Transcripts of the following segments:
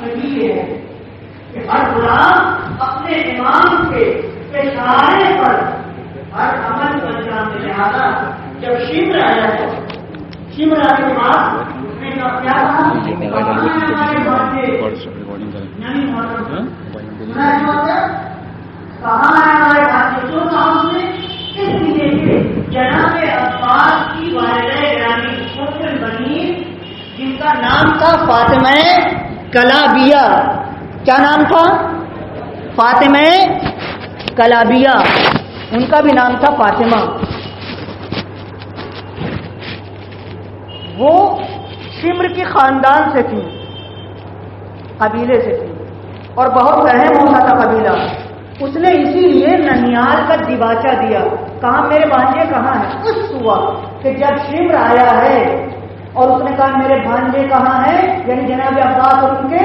مقصد یہ ہے کہ ہر غلام اپنے امام کے اشارے پر ہر عمل کو انجام دے. لہٰذا جب شمر آیا ہے، شمر آنے کے بعد اس نے کیا کہا؟ جناب عباس کی والدہ گرامی ام البنین جن کا نام تھا فاطمہ کلابیہ. کیا نام تھا؟ فاطمہ کلابیہ. ان کا بھی نام تھا فاطمہ. وہ شمر کی خاندان سے تھی، قبیلے سے تھی، اور بہت اہم ہوتا تھا قبیلہ. اس نے اسی لیے ننیال کا دیباچہ دیا. کہاں میرے بھانجے کہاں ہیں؟ اس ہوا کہ جب شمر آیا ہے اور اس نے کہا میرے بھانجے کہاں ہیں، یعنی جناب عباس اور ان کے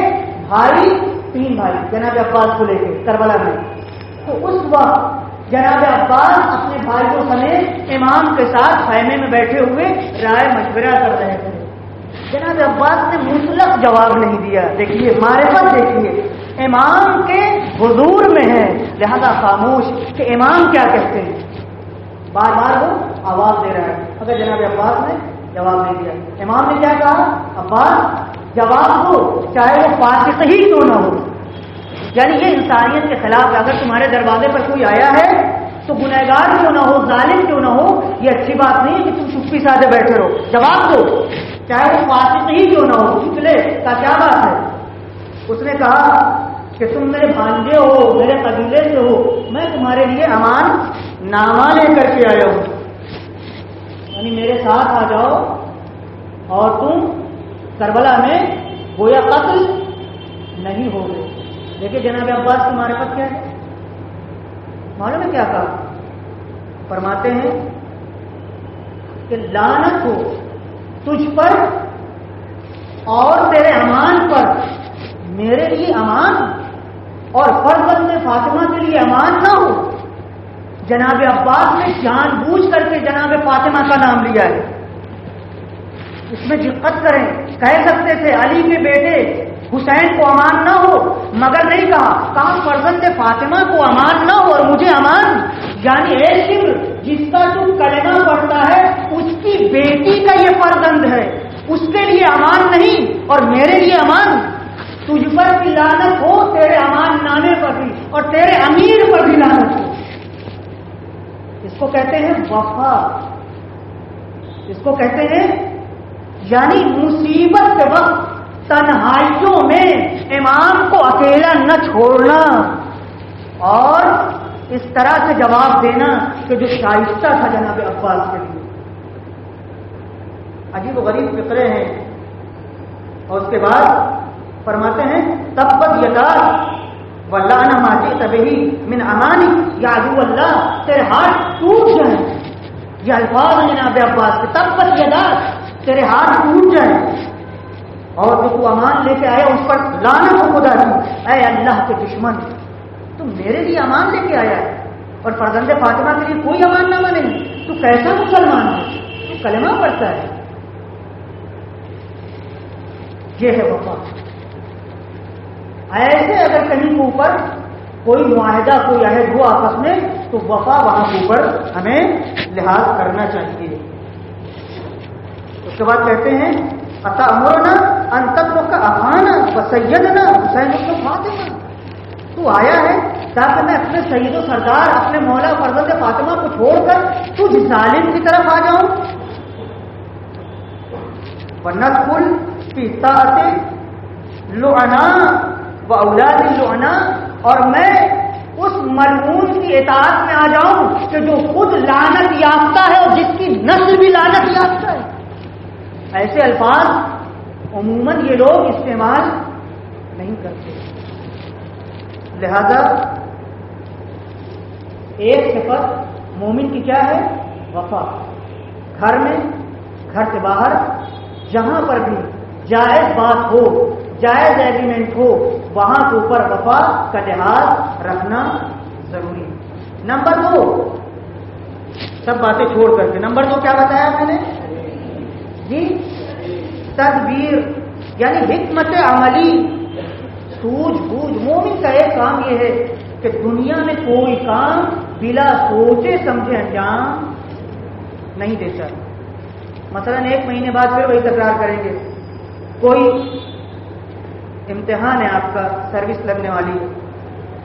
بھائی، 3 بھائی جناب عباس کو لے کے کربلا میں. تو اس وقت جناب عباس اپنے بھائیوں سمیت امام کے ساتھ خیمے میں بیٹھے ہوئے رائے مشورہ کر رہے تھے. جناب عباس نے مطلق جواب نہیں دیا. دیکھیے معرفت، دیکھیے امام کے حضور میں ہے لہذا خاموش کہ امام کیا کہتے ہیں. بار بار وہ آواز دے رہا ہے مگر جناب عباس نے جواب نہیں دیا. امام نے کیا کہا؟ عباس جواب دو، چاہے وہ فاسق ہی کیوں نہ ہو. یعنی یہ انسانیت کے خلاف ہے. اگر تمہارے دروازے پر کوئی آیا ہے تو گنہگار کیوں نہ ہو، ظالم کیوں نہ ہو، یہ اچھی بات نہیں ہے کہ تم چپی سادے بیٹھے رہو. جواب دو، چاہے وہ فاسق ہی کیوں نہ ہو. چپ لے کا کیا بات ہے؟ اس نے کہا کہ تم میرے بھانجے ہو، میرے قبیلے سے ہو، میں تمہارے لیے امان نامہ لے کر کے آیا ہوں، یعنی میرے ساتھ آ جاؤ اور تم کربلا میں گویا قتل نہیں ہوگے. دیکھیے جناب عباس کی معرفت کیا ہے، معلوم ہے کیا کہا؟ فرماتے ہیں کہ لعنت ہو تجھ پر اور تیرے امان پر، میرے لیے امان اور فرزند فاطمہ کے لیے امان نہ ہو. جناب عباس نے جان بوجھ کر کے جناب فاطمہ کا نام لیا ہے. اس میں دقت کریں، کہہ سکتے تھے علی کے بیٹے حسین کو امان نہ ہو، مگر نہیں کہا فرزند فاطمہ کو امان نہ ہو اور مجھے امان. یعنی اے شمر، جس کا تو کلمہ پڑھتا ہے اس کی بیٹی کا یہ فرزند ہے، اس کے لیے امان نہیں اور میرے لیے امان. تجھ پر بھی لعنت ہو، تیرے امان نامے پر بھی اور تیرے امیر پر بھی لعنت ہو. اس کو کہتے ہیں وفا، اس کو کہتے ہیں یعنی مصیبت کے وقت تنہائیوں میں امام کو اکیلا نہ چھوڑنا اور اس طرح سے جواب دینا کہ جو شائستہ تھا جناب عباس کے لیے. عجیب و غریب فقرے ہیں. اور اس کے بعد فرماتے ہیں تبت یدا واللہ ما جئت به من امانی یا عدو اللہ، تیرے ہاتھ ٹوٹ جائیں. یہ الفاظ ہیں جناب عباس کے، تبت یدا، تیرے ہاتھ ٹوٹ جائیں اور جو تو امان لے کے آیا اس پر لعنت ہو خدا کی. اے اللہ کے دشمن، تم میرے لیے امان لے کے آیا ہے اور فرزند فاطمہ کے لیے کوئی امان نامہ نہیں. تو کیسا مسلمان ہے؟ تو کلمہ پڑھتا ہے. یہ ہے وفا. ایسے اگر کہیں کے اوپر کوئی معاہدہ، کوئی عہد ہو آپس میں تو وفا وہاں کے اوپر ہمیں لحاظ کرنا چاہیے. اس کے بعد کہتے ہیں اتأمرنا ان تترک اخانا وسیدنا حسین بن فاطمہ. تو آیا ہے تاکہ میں اپنے سید و سردار، اپنے مولا فرزند فاطمہ کو چھوڑ کر تجھ ظالم کی طرف آ جاؤں. وندخل فی طاعت لعنا و اولاد لعنا، اور میں اس ملعون کی اطاعت میں آ جاؤں کہ جو خود لعنت یافتہ ہے اور جس کی نسل بھی لعنت یافتہ ہے. ایسے الفاظ عموماً یہ لوگ استعمال نہیں کرتے. لہذا ایک صفت مومن کی کیا ہے؟ وفا. گھر میں، گھر سے باہر، جہاں پر بھی جائز بات ہو، جائز ایگریمنٹ ہو، وہاں کے اوپر وفا کا لحاظ رکھنا ضروری ہے. نمبر 2، سب باتیں چھوڑ کر کے نمبر 2 کیا بتایا میں نے جی؟ تدبیر، یعنی حکمت عملی. سوجھ بوجھ. مومن کا ایک کام یہ ہے کہ دنیا میں کوئی کام بلا سوچے سمجھے انجام نہیں دیتا. مثلا 1 مہینے بعد پھر وہی تکرار کریں گے. کوئی امتحان ہے آپ کا، سروس لگنے والی ہے،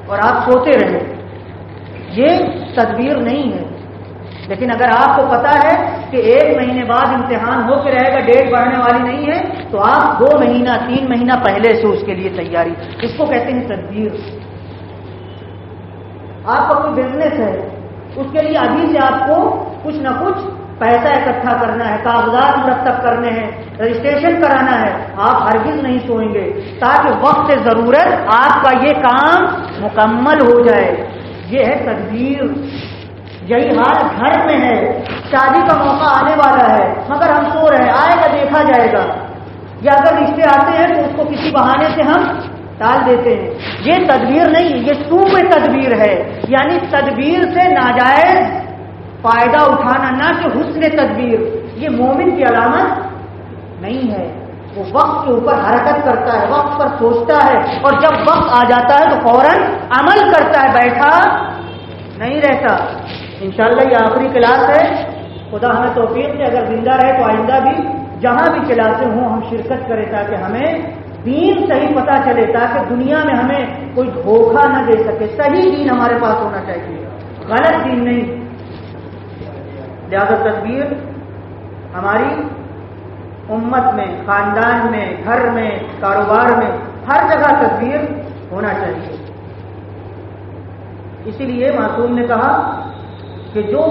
اور آپ سوتے رہیں، یہ تدبیر نہیں ہے. لیکن اگر آپ کو پتا ہے کہ 1 مہینے بعد امتحان ہو کے رہے گا، ڈیٹ بڑھنے والی نہیں ہے، تو آپ 2 مہینہ 3 مہینہ پہلے سے اس کے لیے تیاری. اس کو کہتے ہیں تدبیر. آپ کا کوئی بزنس ہے، اس کے لیے ابھی سے آپ کو کچھ نہ کچھ پیسہ اکٹھا کرنا ہے، کاغذات مرتب کرنے ہیں، رجسٹریشن کرانا ہے. آپ ہرگز نہیں سوئیں گے تاکہ وقت ضرورت آپ کا یہ کام مکمل ہو جائے. یہ ہے تدبیر. یہی حال گھر میں ہے. شادی کا موقع آنے والا ہے مگر ہم سو رہے ہیں، آئے گا دیکھا جائے گا. یا اگر رشتے آتے ہیں تو اس کو کسی بہانے سے ہم ٹال دیتے ہیں. یہ تدبیر نہیں، یہ سوء تدبیر ہے. یعنی تدبیر سے ناجائز فائدہ اٹھانا، نہ کہ حسن تدبیر. یہ مومن کی علامت نہیں ہے. وہ وقت کے اوپر حرکت کرتا ہے، وقت پر سوچتا ہے، اور جب وقت آ جاتا ہے تو فوراً عمل کرتا ہے، بیٹھا نہیں رہتا. انشاءاللہ یہ آخری کلاس ہے. خدا ہمیں توفیق دے، اگر زندہ رہے تو آئندہ بھی جہاں بھی کلاسیں ہوں ہم شرکت کریں تاکہ ہمیں دین صحیح پتہ چلے، تاکہ دنیا میں ہمیں کوئی دھوکہ نہ دے سکے. صحیح دین ہمارے پاس ہونا چاہیے، غلط دین نہیں. لہذا تدبیر ہماری امت میں، خاندان میں، گھر میں، کاروبار میں، ہر جگہ تدبیر ہونا چاہیے. اسی لیے معصوم نے کہا کہ جو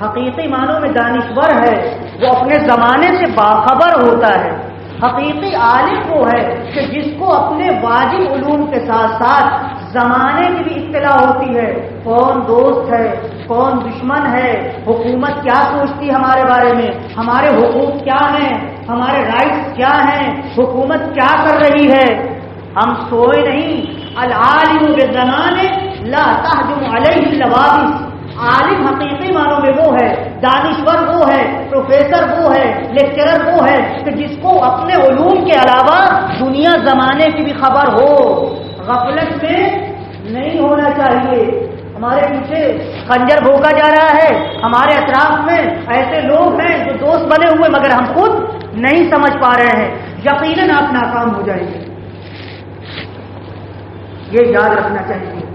حقیقی معنوں میں دانشور ہے وہ اپنے زمانے سے باخبر ہوتا ہے. حقیقی عالم وہ ہے کہ جس کو اپنے واجب علوم کے ساتھ ساتھ زمانے کی بھی اطلاع ہوتی ہے. کون دوست ہے، کون دشمن ہے، حکومت کیا سوچتی ہے ہمارے بارے میں، ہمارے حقوق کیا ہیں، ہمارے رائٹس کیا ہیں، حکومت کیا کر رہی ہے. ہم سوئے نہیں. العالم بالزمانے لا تهجم علیہ اللوابس. عالم حقیقی معنوں میں وہ ہے، دانشور وہ ہے، پروفیسر وہ ہے، لیکچرر وہ ہے کہ جس کو اپنے علوم کے علاوہ دنیا زمانے کی بھی خبر ہو. غفلت میں نہیں ہونا چاہیے. ہمارے پیچھے خنجر بھوکا جا رہا ہے، ہمارے اطراف میں ایسے لوگ ہیں جو دوست بنے ہوئے مگر ہم خود نہیں سمجھ پا رہے ہیں. یقیناً آپ ناکام ہو جائیں گے. یہ یاد رکھنا چاہیے.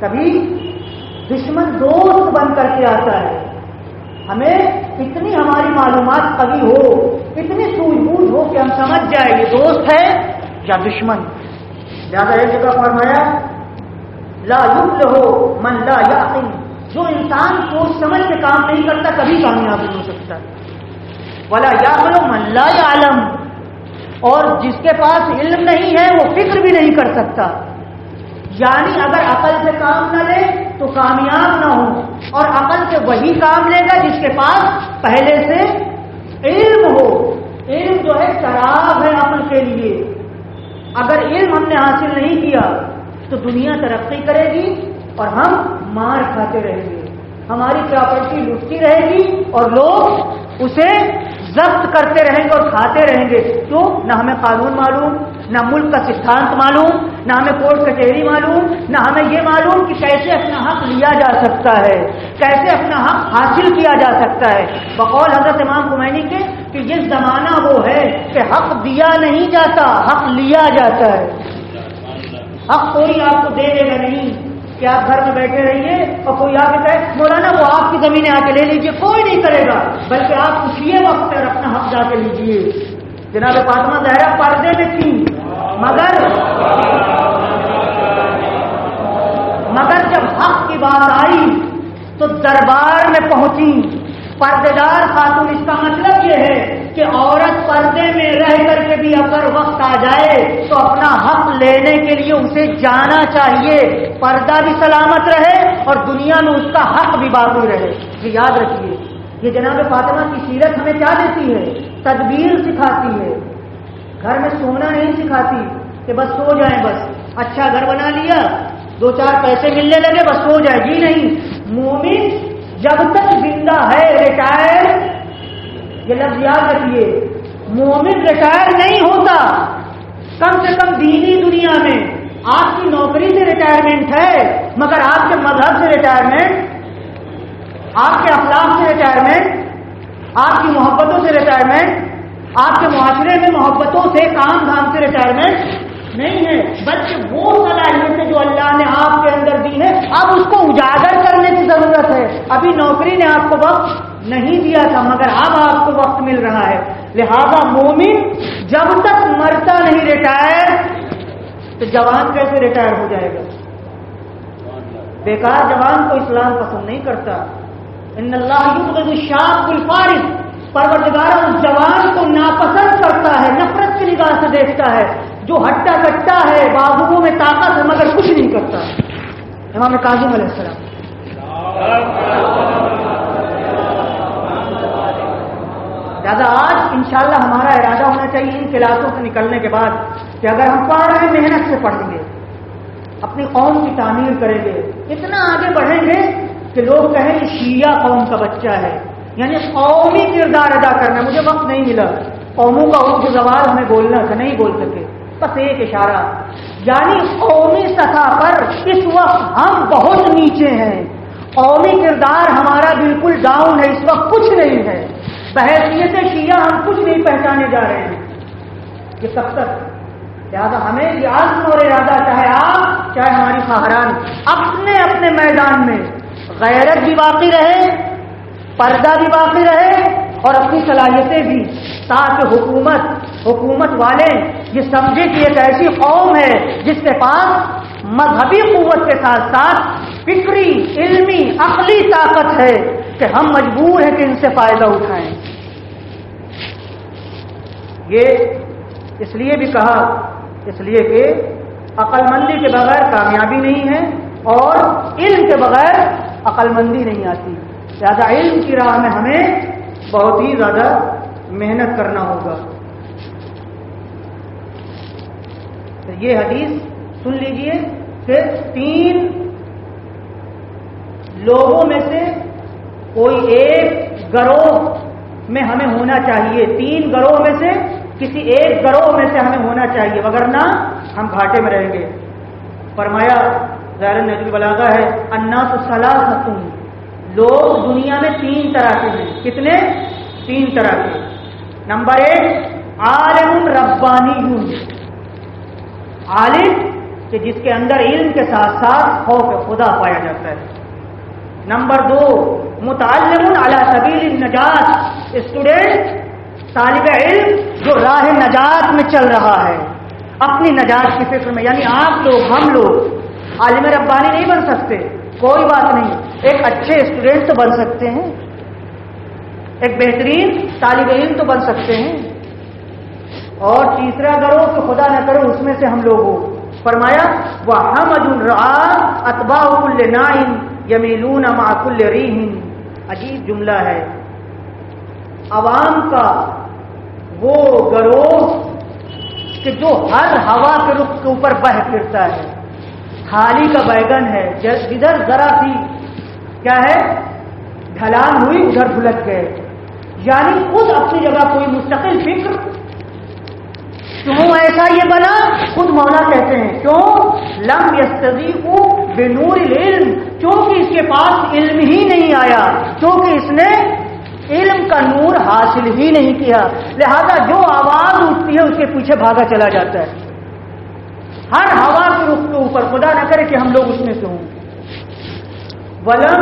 کبھی دشمن دوست بن کر کے آتا ہے. ہمیں اتنی ہماری معلومات قوی ہو، اتنی سوجھ بوجھ ہو کہ ہم سمجھ جائیں یہ دوست ہے یا دشمن. لہٰذا ایک جگہ فرمایا لا یفلح من لا یعقل. جو انسان سوچ سمجھ کے کام نہیں کرتا کبھی کامیاب نہیں ہو سکتا. ولا یعقل من لا یعلم. اور جس کے پاس علم نہیں ہے وہ فکر بھی نہیں کر سکتا. یعنی اگر عقل سے کام نہ لے تو کامیاب نہ ہو، اور عقل سے وہی کام لے گا جس کے پاس پہلے سے علم ہو. علم جو ہے شراب ہے عقل کے لیے. اگر علم ہم نے حاصل نہیں کیا تو دنیا ترقی کرے گی اور ہم مار کھاتے رہیں گے. ہماری پراپرٹی لٹتی رہے گی اور لوگ اسے ضبط کرتے رہیں گے اور کھاتے رہیں گے. کیوں؟ نہ ہمیں قانون معلوم، نہ ملک کا سدھانت معلوم، نہ ہمیں کورٹ کچہری معلوم، نہ ہمیں یہ معلوم کہ کیسے اپنا حق لیا جا سکتا ہے، کیسے اپنا حق حاصل کیا جا سکتا ہے. بقول حضرت امام خمینی کے کہ یہ زمانہ وہ ہے کہ حق دیا نہیں جاتا، حق لیا جاتا ہے. حق کوئی آپ کو دے دے گا نہیں کہ آپ گھر میں بیٹھے رہیے اور کوئی آ کے کہے مولانا وہ آپ کی زمینیں آ کے لے لیجیے. کوئی نہیں کرے گا، بلکہ آپ اسی وقت پر اپنا حق جا کے لیجیے. جناب فاطمہ زہرا پردے میں تھی مگر جب حق کی بات آئی تو دربار میں پہنچی. پردےدار خاتون، اس کا مطلب یہ ہے کہ عورت پردے میں رہ کر کے بھی اگر وقت آ جائے تو اپنا حق لینے کے لیے اسے جانا چاہیے. پردہ بھی سلامت رہے اور دنیا میں اس کا حق بھی باقی رہے. یہ یاد رکھیے. یہ جناب فاطمہ کی سیرت ہمیں کیا دیتی ہے؟ تدبیر سکھاتی ہے. گھر میں سونا نہیں سکھاتی کہ بس سو جائیں، بس اچھا گھر بنا لیا، 2-4 پیسے ملنے لگے بس سو جائے. جی نہیں. مومن جب تک زندہ ہے ریٹائر، یہ لفظ یاد رکھیے، مومن ریٹائر نہیں ہوتا. کم سے کم دینی دنیا میں آپ کی نوکری سے ریٹائرمنٹ ہے، مگر آپ کے مذہب سے ریٹائرمنٹ، آپ کے اخلاق سے ریٹائرمنٹ، آپ کی محبتوں سے ریٹائرمنٹ، آپ کے معاشرے میں محبتوں سے، کام دھام سے ریٹائرمنٹ نہیں ہے، بلکہ وہ صلاحیتیں جو اللہ نے آپ کے اندر دی ہے اب اس کو اجاگر کرنے کی ضرورت ہے۔ ابھی نوکری نے آپ کو وقت نہیں دیا تھا، مگر اب آپ کو وقت مل رہا ہے۔ لہذا مومن جب تک مرتا نہیں ریٹائر، تو جوان کیسے ریٹائر ہو جائے گا؟ بیکار جوان کو اسلام پسند نہیں کرتا۔ ان اللہ یبغض الشاب الفارغ، پروردگار اس جوان کو ناپسند کرتا ہے، نفرت کی نگاہ سے دیکھتا ہے، جو ہٹا کٹا ہے، بازوؤں میں طاقت ہے مگر کچھ نہیں کرتا۔ امام کاظم علیہ السلام۔ لہذا آج انشاءاللہ ہمارا ارادہ ہونا چاہیے ان کلاسوں سے نکلنے کے بعد کہ اگر ہم پڑھ رہے ہیں محنت سے پڑھیں گے، اپنی قوم کی تعمیر کریں گے، اتنا آگے بڑھیں گے کہ لوگ کہیں یہ شیعہ قوم کا بچہ ہے، یعنی قومی کردار ادا کرنا۔ مجھے وقت نہیں ملا، قوموں کا عرف زوال ہمیں بولنا تھا، نہیں بول سکے، بس ایک اشارہ، یعنی قومی سطح پر اس وقت ہم بہت نیچے ہیں، قومی کردار ہمارا بالکل ڈاؤن ہے، اس وقت کچھ نہیں ہے، بحیثیت شیعہ ہم کچھ نہیں پہچانے جا رہے ہیں۔ یہ کب تک؟ لہٰذا ہمیں یہ عزم اور ارادہ، چاہے آپ چاہے ہماری خواہران، اپنے اپنے میدان میں غیرت بھی باقی رہے، پردہ بھی باقی رہے، اور اپنی صلاحیتیں بھی، تاکہ حکومت والے یہ سمجھے کہ ایک ایسی قوم ہے جس کے پاس مذہبی قوت کے ساتھ ساتھ فکری، علمی، عقلی طاقت ہے کہ ہم مجبور ہیں کہ ان سے فائدہ اٹھائیں۔ یہ اس لیے بھی کہا، اس لیے کہ عقل مندی کے بغیر کامیابی نہیں ہے، اور علم کے بغیر عقل مندی نہیں آتی۔ لہذا علم کی راہ میں ہمیں بہت ہی زیادہ محنت کرنا ہوگا۔ تو یہ حدیث سن لیجئے کہ 3 لوگوں میں سے کوئی ایک گروہ میں ہمیں ہونا چاہیے، 3 گروہ میں سے کسی ایک گروہ میں سے ہمیں ہونا چاہیے، وگرنہ ہم گھاٹے میں رہیں گے۔ فرمایا، ظاہر نہج البلاغہ ہے، الناس ثلاثۃ، لوگ دنیا میں 3 طرح کے ہیں۔ کتنے؟ 3 طرح کے۔ نمبر 1 عالم ربانی، عالم کہ جس کے اندر علم کے ساتھ ساتھ خوف خدا پایا جاتا ہے۔ نمبر 2 متعلم علی سبیل النجات، اسٹوڈنٹ، طالب علم جو راہ نجات میں چل رہا ہے، اپنی نجات کی فکر میں، یعنی آپ لوگ، ہم لوگ عالم ربانی نہیں بن سکتے، کوئی بات نہیں، ایک اچھے اسٹوڈنٹ تو بن سکتے ہیں، ایک بہترین طالب علم تو بن سکتے ہیں۔ اور تیسرا گروہ کہ خدا نہ کرے اس میں سے ہم لوگ ہو۔ فرمایا وَحَمَدٌ رَعَا أَتْبَاعُ كُلِّ نَاعٍ يَمِيلُونَ مَعَ كُلِّ رِيحٍ، عجیب جملہ ہے۔ عوام کا وہ گروہ کہ جو ہر ہوا کے رخ کے اوپر بہہ پھرتا ہے، تھالی کا بیگن ہے، جدھر ذرا سی کیا ہے ڈھلان ہوئی ادھر بھلک گئے، یعنی خود اپنی جگہ کوئی مستقل فکر۔ کیوں ایسا یہ بنا؟ خود مولا کہتے ہیں کیوں؟ لم یستضیء بنور العلم، کیونکہ اس کے پاس علم ہی نہیں آیا، کیونکہ اس نے علم کا نور حاصل ہی نہیں کیا، لہذا جو آواز اٹھتی ہے اس کے پیچھے بھاگا چلا جاتا ہے، ہر ہوا کے رخ کے اوپر، خدا نہ کرے کہ ہم لوگ اس میں سے ہوں۔ ولم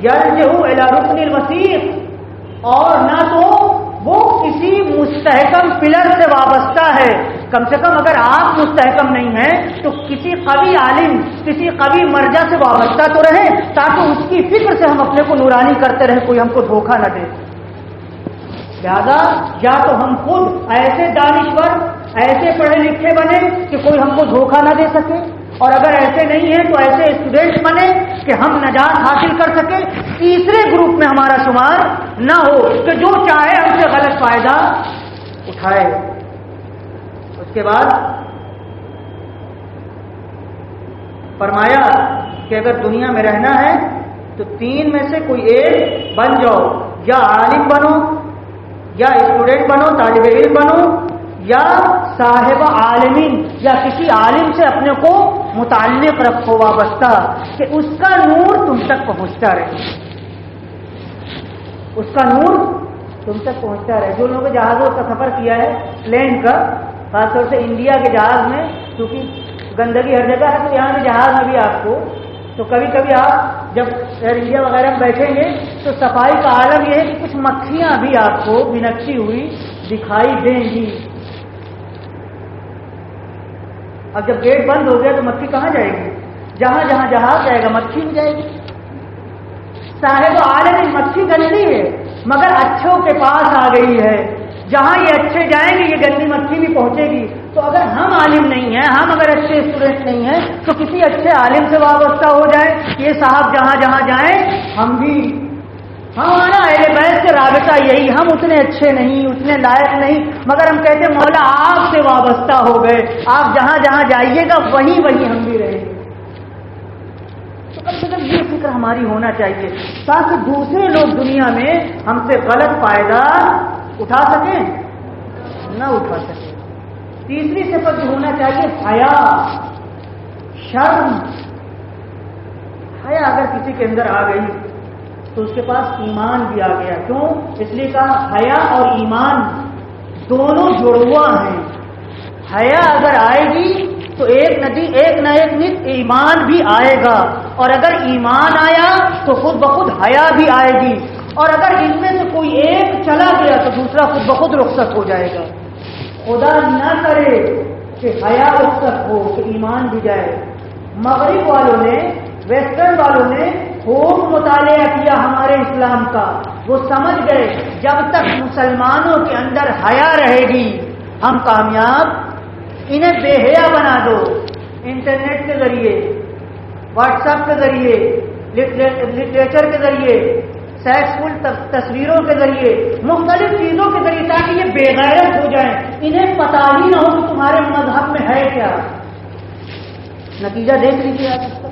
یرجع الی رکن الوثیق، اور نہ تو وہ کسی مستحکم پلر سے وابستہ ہے، کم سے کم اگر آپ مستحکم نہیں ہیں تو کسی قوی عالم، کسی قوی مرجع سے وابستہ تو رہیں، تاکہ اس کی فکر سے ہم اپنے کو نورانی کرتے رہیں، کوئی ہم کو دھوکہ نہ دے۔ لہذا یا تو ہم خود ایسے دانشور، ایسے پڑھے لکھے بنے کہ کوئی ہم کو دھوکہ نہ دے سکے، اور اگر ایسے نہیں ہیں تو ایسے اسٹوڈنٹ بنے کہ ہم نجات حاصل کر سکیں۔ تیسرے گروپ میں ہمارا شمار نہ ہو کہ جو چاہے ہم سے غلط فائدہ اٹھائے۔ اس کے بعد فرمایا کہ اگر دنیا میں رہنا ہے تو 3 میں سے کوئی ایک بن جاؤ، یا عالم بنو، یا اسٹوڈنٹ بنو، طالب علم بنو، یا صاحب عالمین یا کسی عالم سے اپنے کو متعلق رکھو وابستہ کہ اس کا نور تم تک پہنچتا رہے، اس کا نور تم تک پہنچتا رہے۔ جو لوگوں نے جہازوں کا سفر کیا ہے پلین کا، خاص طور سے انڈیا کے جہاز میں، کیونکہ گندگی ہر جگہ ہے تو یہاں کے جہاز میں بھی آپ کو تو کبھی کبھی آپ جب ایئر انڈیا وغیرہ میں بیٹھیں گے تو صفائی کا عالم یہ ہے کہ کچھ مکھیاں بھی آپ کو بنکتی ہوئی دکھائی دیں گی۔ اب جب گیٹ بند ہو گیا تو مکھی کہاں جائے گی؟ جہاں جہاں جہاز جائے گا مکھی بھی جائے گی۔ صاحب عالم مکھی گندی ہے مگر اچھوں کے پاس آ گئی ہے، جہاں یہ اچھے جائیں گے یہ گندی مکھی بھی پہنچے گی۔ تو اگر ہم عالم نہیں ہیں، ہم اگر اچھے اسٹوڈنٹ نہیں ہیں تو کسی اچھے عالم سے وابستہ ہو جائے، یہ صاحب جہاں جہاں جائیں ہم بھی، ہمارا اہل بیت سے رابطہ یہی، ہم اتنے اچھے نہیں، اتنے لائق نہیں، مگر ہم کہتے ہیں مولا آپ سے وابستہ ہو گئے، آپ جہاں جہاں جائیے گا وہیں وہیں ہم بھی رہیں گے۔ تو کم سے کم یہ فکر ہماری ہونا چاہیے تاکہ دوسرے لوگ دنیا میں ہم سے غلط فائدہ اٹھا سکیں نہ اٹھا سکیں۔ تیسری صفت جو ہونا چاہیے حیا، شرم۔ حیا اگر کسی کے اندر آ گئی تو اس کے پاس ایمان بھی آ گیا۔ کیوں؟ اس لیے کہا حیا اور ایمان دونوں جڑواں ہیں۔ حیا اگر آئے گی تو ایک نہ ایک نت ایمان بھی آئے گا، اور اگر ایمان آیا تو خود بخود حیا بھی آئے گی، اور اگر ان میں سے کوئی ایک چلا گیا تو دوسرا خود بخود رخصت ہو جائے گا۔ خدا نہ کرے کہ حیا رخصت ہو کہ ایمان بھی جائے۔ مغرب والوں نے، ویسٹرن والوں نے خوب مطالعہ کیا ہمارے اسلام کا، وہ سمجھ گئے جب تک مسلمانوں کے اندر حیا رہے گی ہم کامیاب۔ انہیں بے حیا بنا دو، انٹرنیٹ کے ذریعے، واٹس ایپ کے ذریعے، لٹریچر کے ذریعے، سیکسفل تصویروں کے ذریعے، مختلف چیزوں کے ذریعے، تاکہ یہ بے غیرت ہو جائیں، انہیں پتہ ہی نہ ہو کہ تمہارے مذہب میں ہے کیا۔ نتیجہ دیکھ لیجیے آپ اس کا،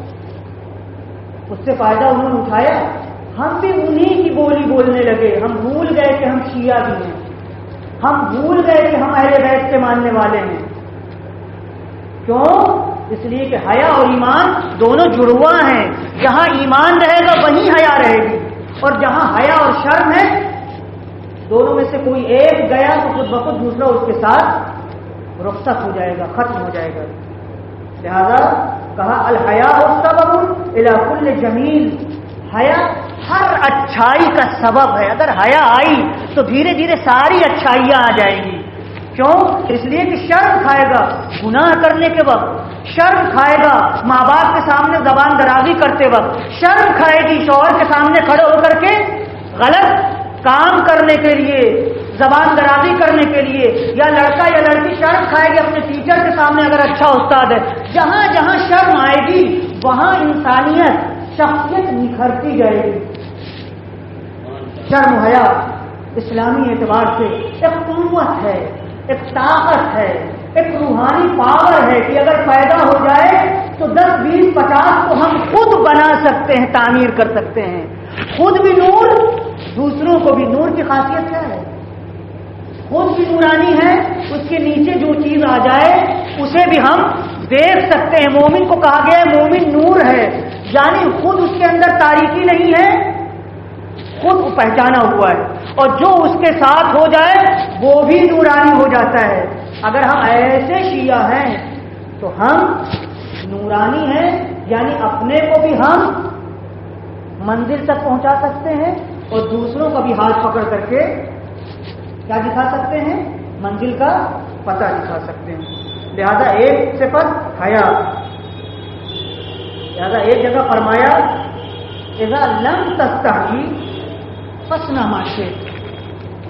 اس سے فائدہ انہوں نے اٹھایا، ہم بھی انہی کی بولی بولنے لگے۔ ہم بھول گئے کہ ہم شیعہ بھی ہیں، ہم بھول گئے کہ ہم اہل بیت کے ماننے والے ہیں۔ کیوں؟ اس لیے کہ حیا اور ایمان دونوں جڑواں ہیں، جہاں ایمان رہے گا وہیں حیا رہے گی، اور جہاں حیا اور شرم ہے دونوں میں سے کوئی ایک گیا تو خود بخود دوسرا اس کے ساتھ رخصت ہو جائے گا، ختم ہو جائے گا۔ لہذا کہا الحیاء سبب الی کل جمیل، حیا ہر اچھائی کا سبب ہے۔ اگر حیا آئی تو دھیرے دھیرے ساری اچھائیاں آ جائیں گی۔ کیوں؟ اس لیے کہ شرم کھائے گا گناہ کرنے کے وقت، شرم کھائے گا ماں باپ کے سامنے زبان درازی کرتے وقت، شرم کھائے گی شوہر کے سامنے کھڑے ہو کر کے غلط کام کرنے کے لیے، زبان درازی کرنے کے لیے، یا لڑکا یا لڑکی شرم کھائے گی اپنے ٹیچر کے سامنے اگر اچھا استاد ہے۔ جہاں جہاں شرم آئے گی وہاں انسانیت، شخصیت نکھرتی جائے گی۔ شرم حیا اسلامی اعتبار سے ایک قوت ہے، ایک طاقت ہے، ایک روحانی پاور ہے کہ اگر پیدا ہو جائے تو 10 20 50 کو ہم خود بنا سکتے ہیں، تعمیر کر سکتے ہیں، خود بھی نور، دوسروں کو بھی نور۔ کی خاصیت کیا ہے؟ خود بھی نورانی ہے، اس کے نیچے جو چیز آ جائے اسے بھی ہم دیکھ سکتے ہیں۔ مومن کو کہا گیا ہے مومن نور ہے، یعنی خود اس کے اندر تاریکی نہیں ہے، خود پہچانا ہوا ہے، اور جو اس کے ساتھ ہو جائے وہ بھی نورانی ہو جاتا ہے۔ اگر ہم ایسے شیعہ ہیں تو ہم نورانی ہیں، یعنی اپنے کو بھی ہم منزل تک پہنچا سکتے ہیں اور دوسروں کا بھی ہاتھ پکڑ کر کے کیا دکھا سکتے ہیں؟ منزل کا پتہ دکھا سکتے ہیں۔ لہذا ایک صفت حیا، لہذا ایک جگہ فرمایا اذا لم تستحی فاصنع ما شئت،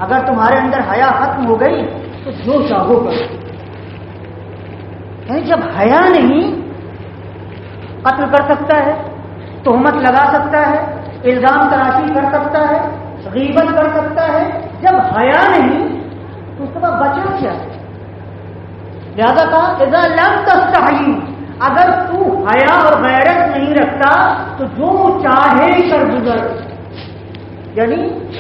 اگر تمہارے اندر حیا ختم ہو گئی تو جو چاہو کرو۔ یعنی جب حیا نہیں، قتل کر سکتا ہے، تہمت لگا سکتا ہے، الزام تراشی کر سکتا ہے، غیبت کر سکتا ہے، جب حیا نہیں تو اس کے بعد بچا کیا؟ لہذا کہا اذا لم تستحی، اگر تو حیا اور غیرت نہیں رکھتا تو جو چاہے کر گزر۔ یعنی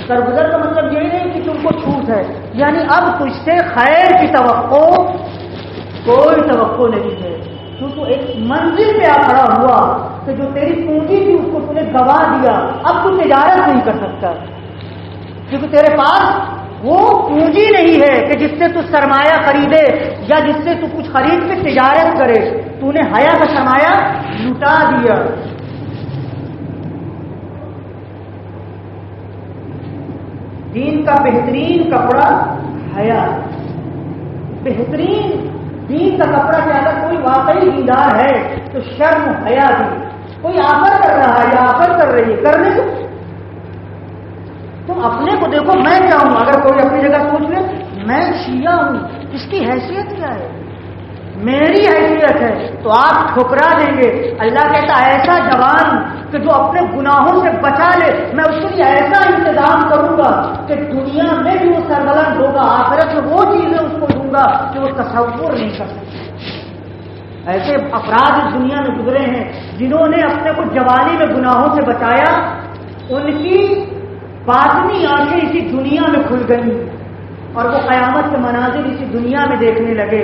سرگزر کا مطلب یہ نہیں کہ تم کو چھوٹ ہے، یعنی اب تجھ سے خیر کی توقع کوئی توقع نہیں ہے. تو ایک منزل پہ آ کھڑا ہوا کہ جو تیری پونجی تھی اس کو تو نے گوا دیا. اب تو تجارت نہیں کر سکتا کیونکہ تیرے پاس وہ پونجی نہیں ہے کہ جس سے تو سرمایہ خریدے یا جس سے تو کچھ خرید کے تجارت کرے. تو نے حیا کا سرمایہ لٹا دیا. دین کا بہترین کپڑا حیا. بہترین دین کا کپڑا کہ اگر کوئی واقعی دیندار ہے تو شرم حیا بھی. کوئی آفر کر رہا ہے یا آفر کر رہی ہے, کرنے کو تم اپنے کو دیکھو. میں کیا ہوں؟ اگر کوئی اپنی جگہ سوچ لے میں شیعہ ہوں, اس کی حیثیت کیا ہے؟ میری حیثیت ہے تو آپ ٹھکرا دیں گے. اللہ کہتا ایسا جوان کہ جو اپنے گناہوں سے بچا لے میں اس کے لیے ایسا انتظام کروں گا کہ دنیا میں بھی وہ سربلند ہوگا, آخرت میں وہ چیزیں اس کو دوں گا کہ وہ تصور نہیں کر سکتے. ایسے افراد اس دنیا میں گزرے ہیں جنہوں نے اپنے کو جوانی میں گناہوں سے بچایا. ان کی باطنی آنکھیں اسی دنیا میں کھل گئی اور وہ قیامت کے مناظر اسی دنیا میں دیکھنے لگے.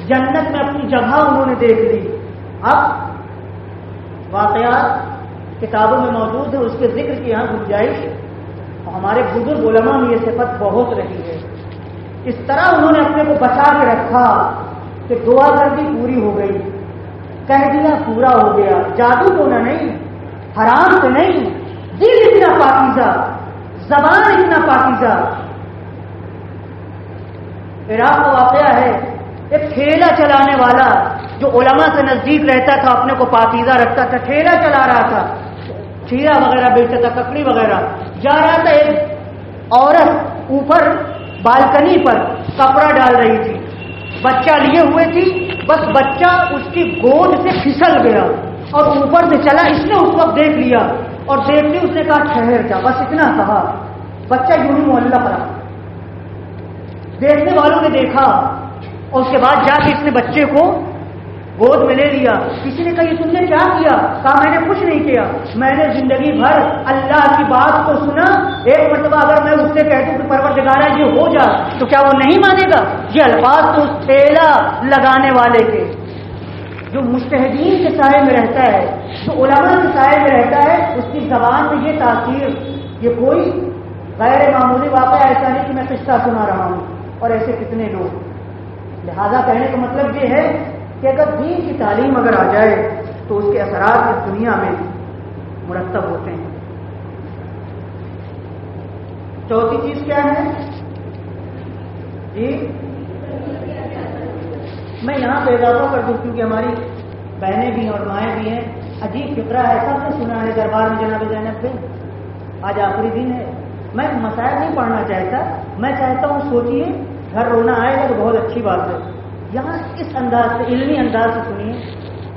جنت میں اپنی جگہ انہوں نے دیکھ لی. اب واقعات کتابوں میں موجود ہے, اس کے ذکر کی یہاں گنجائش. ہمارے بزرگ علماء میں یہ صفت بہت رہی ہے. اس طرح انہوں نے اپنے کو بچا کے رکھا کہ دعا کر دی پوری ہو گئی, کہہ دیا پورا ہو گیا. جادو ٹونا نہیں, حرام سے نہیں, دل اتنا پاکیزہ, زبان اتنا پاکیزہ. عراق کا واقعہ ہے, ایک ٹھیلا چلانے والا جو علماء سے نزدیک رہتا تھا, اپنے کو پاکیزہ رکھتا تھا, ٹھیلا چلا رہا تھا, کھیرا وغیرہ بیچتا تھا, ککڑی وغیرہ. جا رہا تھا, ایک عورت اوپر بالکنی پر کپڑا ڈال رہی تھی, بچہ لیے ہوئے تھی, بس بچہ اس کی گود سے پھسل گیا اور اوپر سے چلا. اس نے اس وقت دیکھ لیا اور دیکھتے اس نے کہا ٹھہر جا, بس اتنا کہا. بچہ یوں ہی معلق رہا. دیکھنے والوں نے دیکھا اور اس کے بعد جا کے اس نے بچے کو گود میں لے لیا. کسی نے کہا یہ تم نے کیا کیا؟ کہا میں نے کچھ نہیں کیا, میں نے زندگی بھر اللہ کی بات کو سنا. ایک مرتبہ اگر میں اس سے کہہ دوں کہ پروردگارا یہ ہو جا تو کیا وہ نہیں مانے گا؟ یہ الفاظ تو اس ٹھیلا لگانے والے کے, جو مجتہدین کے سائے میں رہتا ہے, جو علماء کے سائے میں رہتا ہے, اس کی زبان میں یہ تاثیر. یہ کوئی غیر معمولی واقعہ ایسا نہیں کہ میں قصہ سنا رہا ہوں, اور ایسے کتنے لوگ. لہذا کہنے کا مطلب یہ ہے کہ اگر دین کی تعلیم اگر آ جائے تو اس کے اثرات اس دنیا میں مرتب ہوتے ہیں. چوتھی چیز کیا ہے جی؟ میں یہاں پہ اضافہ کر دوں کیونکہ ہماری بہنیں بھی ہیں اور مائیں بھی ہیں. عجیب فکرہ ہے, سب نے سنا ہے دربار میں جناب زینب پہ. آج آخری دن ہے. میں مسائل نہیں پڑھنا چاہتا, میں چاہتا ہوں سوچیے, گھر رونا آئے گا تو بہت اچھی بات ہے. یہاں اس انداز سے, علمی انداز سے سنیے.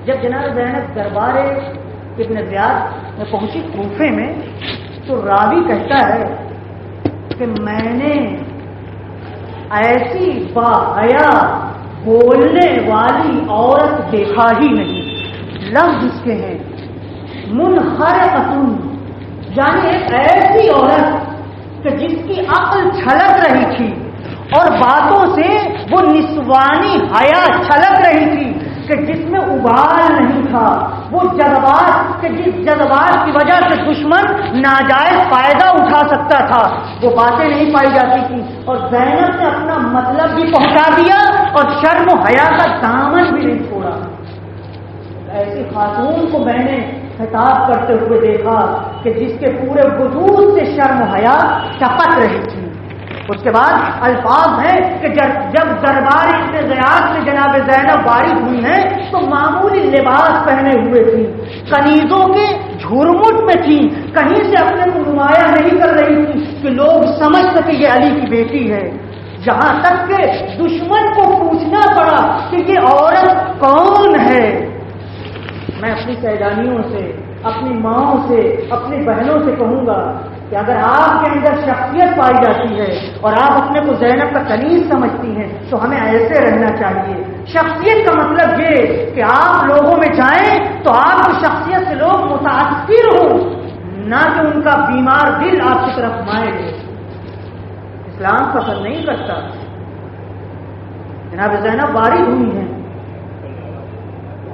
جب جناب زینب دربار ابن زیاد میں پہنچی کوفے میں, تو راوی کہتا ہے کہ میں نے ایسی باحیا بولنے والی عورت دیکھا ہی نہیں. لفظ اس کے ہیں منحرفتن, یعنی ایک ایسی عورت کہ جس کی عقل چھلک رہی تھی اور باتوں سے وہ نسوانی حیا چھلک رہی تھی کہ جس میں ابال نہیں تھا. وہ جذبات کہ جس جذبات کی وجہ سے دشمن ناجائز فائدہ اٹھا سکتا تھا, وہ باتیں نہیں پائی جاتی تھی. اور زینب نے اپنا مطلب بھی پہنچا دیا اور شرم و حیا کا دامن بھی نہیں چھوڑا. ایسی خاتون کو میں نے خطاب کرتے ہوئے دیکھا کہ جس کے پورے وجود سے شرم و حیا ٹپک رہی تھی. اس کے بعد الفاظ ہیں کہ جب دربار ابن زیاد سے جناب زینب وارد ہوئی ہیں تو معمولی لباس پہنے ہوئے تھی, کنیزوں کے جھرمٹ میں تھی, کہیں سے اپنے کو نمایاں نہیں کر رہی تھی کہ لوگ سمجھ سکے یہ علی کی بیٹی ہے. جہاں تک کہ دشمن کو پوچھنا پڑا کہ یہ عورت کون ہے. میں اپنی سیدانیوں سے, اپنی ماؤں سے, اپنی بہنوں سے کہوں گا کہ اگر آپ کے اندر شخصیت پائی جاتی ہے اور آپ اپنے کو زینب کا کنیز سمجھتی ہیں تو ہمیں ایسے رہنا چاہیے. شخصیت کا مطلب یہ کہ آپ لوگوں میں جائیں تو آپ کی شخصیت سے لوگ متاثر ہوں, نہ کہ ان کا بیمار دل آپ کی طرف مائل ہو. اسلام پسند نہیں کرتا. جناب زینب وارد ہوئی ہیں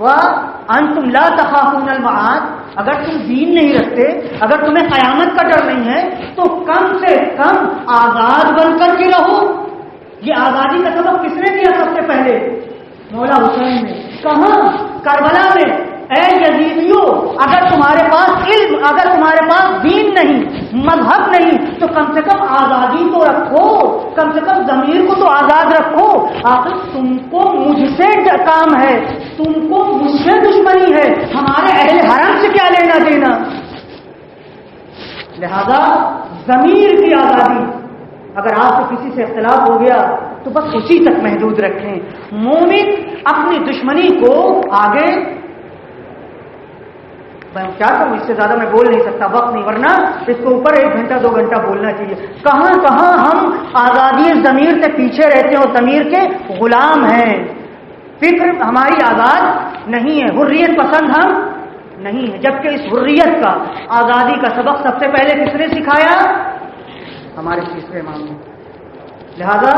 وَأَنْتُمْ لَا تَخَافُونَ الْمَعَادَ، اگر تم دین نہیں رکھتے، اگر تمہیں قیامت کا ڈر نہیں ہے تو کم سے کم آزاد بن کر کے رہو۔ یہ آزادی کا سبب کس نے دیا سب سے پہلے؟ مولا حسین نے۔ کہاں؟ کربلا میں۔ اے یزیدیوں، اگر تمہارے پاس علم، اگر تمہارے پاس دین نہیں، مذہب نہیں، تو کم سے کم آزادی تو رکھو، کم سے کم ضمیر کو تو آزاد رکھو۔ آخر تم کو مجھ سے کام ہے، تم کو مجھ سے دشمنی ہے، ہمارے اہل حرم سے کیا لینا دینا؟ لہذا ضمیر کی آزادی، اگر آپ کو کسی سے اختلاف ہو گیا تو بس اسی تک محدود رکھیں۔ مومن اپنی دشمنی کو آگے، میں کیا کروں، اس سے زیادہ میں بول نہیں سکتا، وقت نہیں، ورنہ اس کو اوپر 1 گھنٹہ 2 گھنٹہ بولنا چاہیے۔ کہاں کہاں ہم آزادی ضمیر سے پیچھے رہتے ہیں اور ضمیر کے غلام ہیں، فکر ہماری آزاد نہیں ہے، حریت پسند ہم نہیں ہے، جبکہ اس حریت کا، آزادی کا سبق سب سے پہلے کس نے سکھایا؟ ہمارے تیسرے امام نے۔ لہذا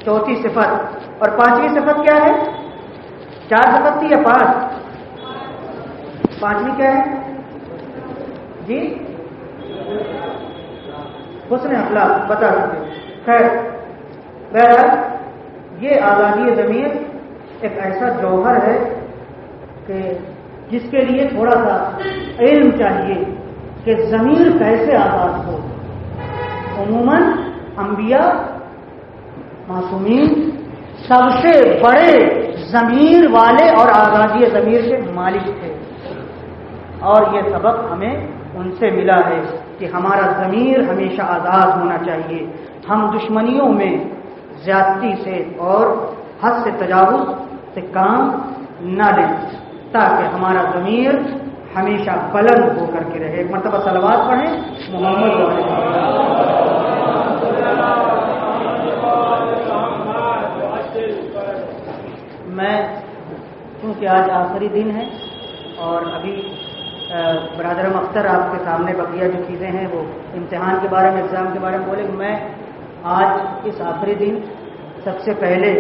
چوتھی صفت اور 5ویں صفت کیا ہے؟ 4 صفت تھی یا 5؟ 5ویں کیا ہے جی؟ حسن اخلاق، بتا سکتے۔ خیر، بہرحال یہ آزادی ضمیر ایک ایسا جوہر ہے کہ جس کے لیے تھوڑا سا علم چاہیے کہ ضمیر کیسے آزاد ہو۔ عموماً انبیاء، معصومین سب سے بڑے ضمیر والے اور آزادی ضمیر کے مالک تھے، اور یہ سبق ہمیں ان سے ملا ہے کہ ہمارا ضمیر ہمیشہ آزاد ہونا چاہیے۔ ہم دشمنیوں میں زیادتی سے اور حد سے تجاوز سے کام نہ لیں، تاکہ ہمارا ضمیر ہمیشہ بلند ہو کر کے رہے۔ ایک مرتبہ صلوات پڑھیں محمد علیہ میں چونکہ آج آخری دن ہے اور ابھی برادر اختر آپ کے سامنے بقیہ جو چیزیں ہیں وہ امتحان کے بارے میں، ایگزام کے بارے میں بولے، میں آج اس آخری دن سب سے پہلے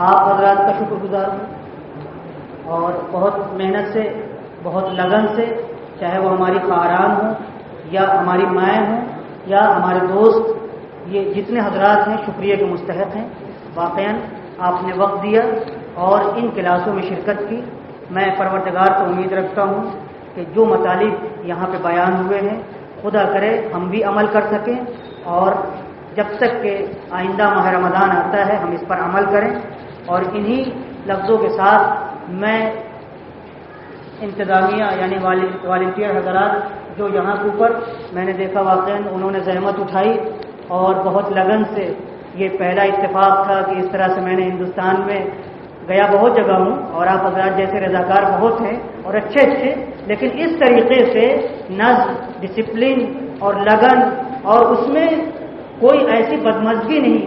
آپ حضرات کا شکر گزار ہوں، اور بہت محنت سے، بہت لگن سے، چاہے وہ ہماری خاران ہوں یا ہماری مائیں ہوں یا ہمارے دوست، یہ جتنے حضرات ہیں شکریہ کے مستحق ہیں۔ واقعاً آپ نے وقت دیا اور ان کلاسوں میں شرکت کی۔ میں پروردگار کو امید رکھتا ہوں کہ جو مطالب یہاں پہ بیان ہوئے ہیں خدا کرے ہم بھی عمل کر سکیں، اور جب تک کہ آئندہ ماہ رمضان آتا ہے ہم اس پر عمل کریں۔ اور انہی لفظوں کے ساتھ میں انتظامیہ یعنی والنٹیئر حضرات جو یہاں کے اوپر میں نے دیکھا واقعاً انہوں نے زحمت اٹھائی اور بہت لگن سے، یہ پہلا اتفاق تھا کہ اس طرح سے میں نے ہندوستان میں گیا بہت جگہ ہوں اور آپ حضرات جیسے رضاکار بہت ہیں اور اچھے، لیکن اس طریقے سے نظم، ڈسپلن اور لگن، اور اس میں کوئی ایسی بدمزگی نہیں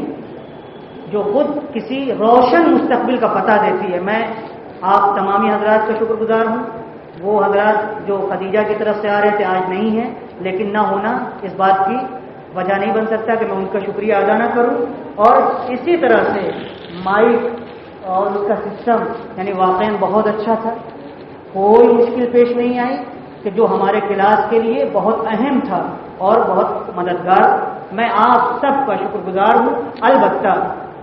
جو خود کسی روشن مستقبل کا پتہ دیتی ہے۔ میں آپ تمامی حضرات کا شکر گزار ہوں۔ وہ حضرات جو خدیجہ کی طرف سے آ رہے تھے آج نہیں ہیں، لیکن نہ ہونا اس بات کی وجہ نہیں بن سکتا کہ میں ان کا شکریہ ادا نہ کروں۔ اور اسی طرح سے مائک اور اس کا سسٹم یعنی واقعاً بہت اچھا تھا، کوئی مشکل پیش نہیں آئی، کہ جو ہمارے کلاس کے لیے بہت اہم تھا اور بہت مددگار۔ میں آپ سب کا شکر گزار ہوں۔ البتہ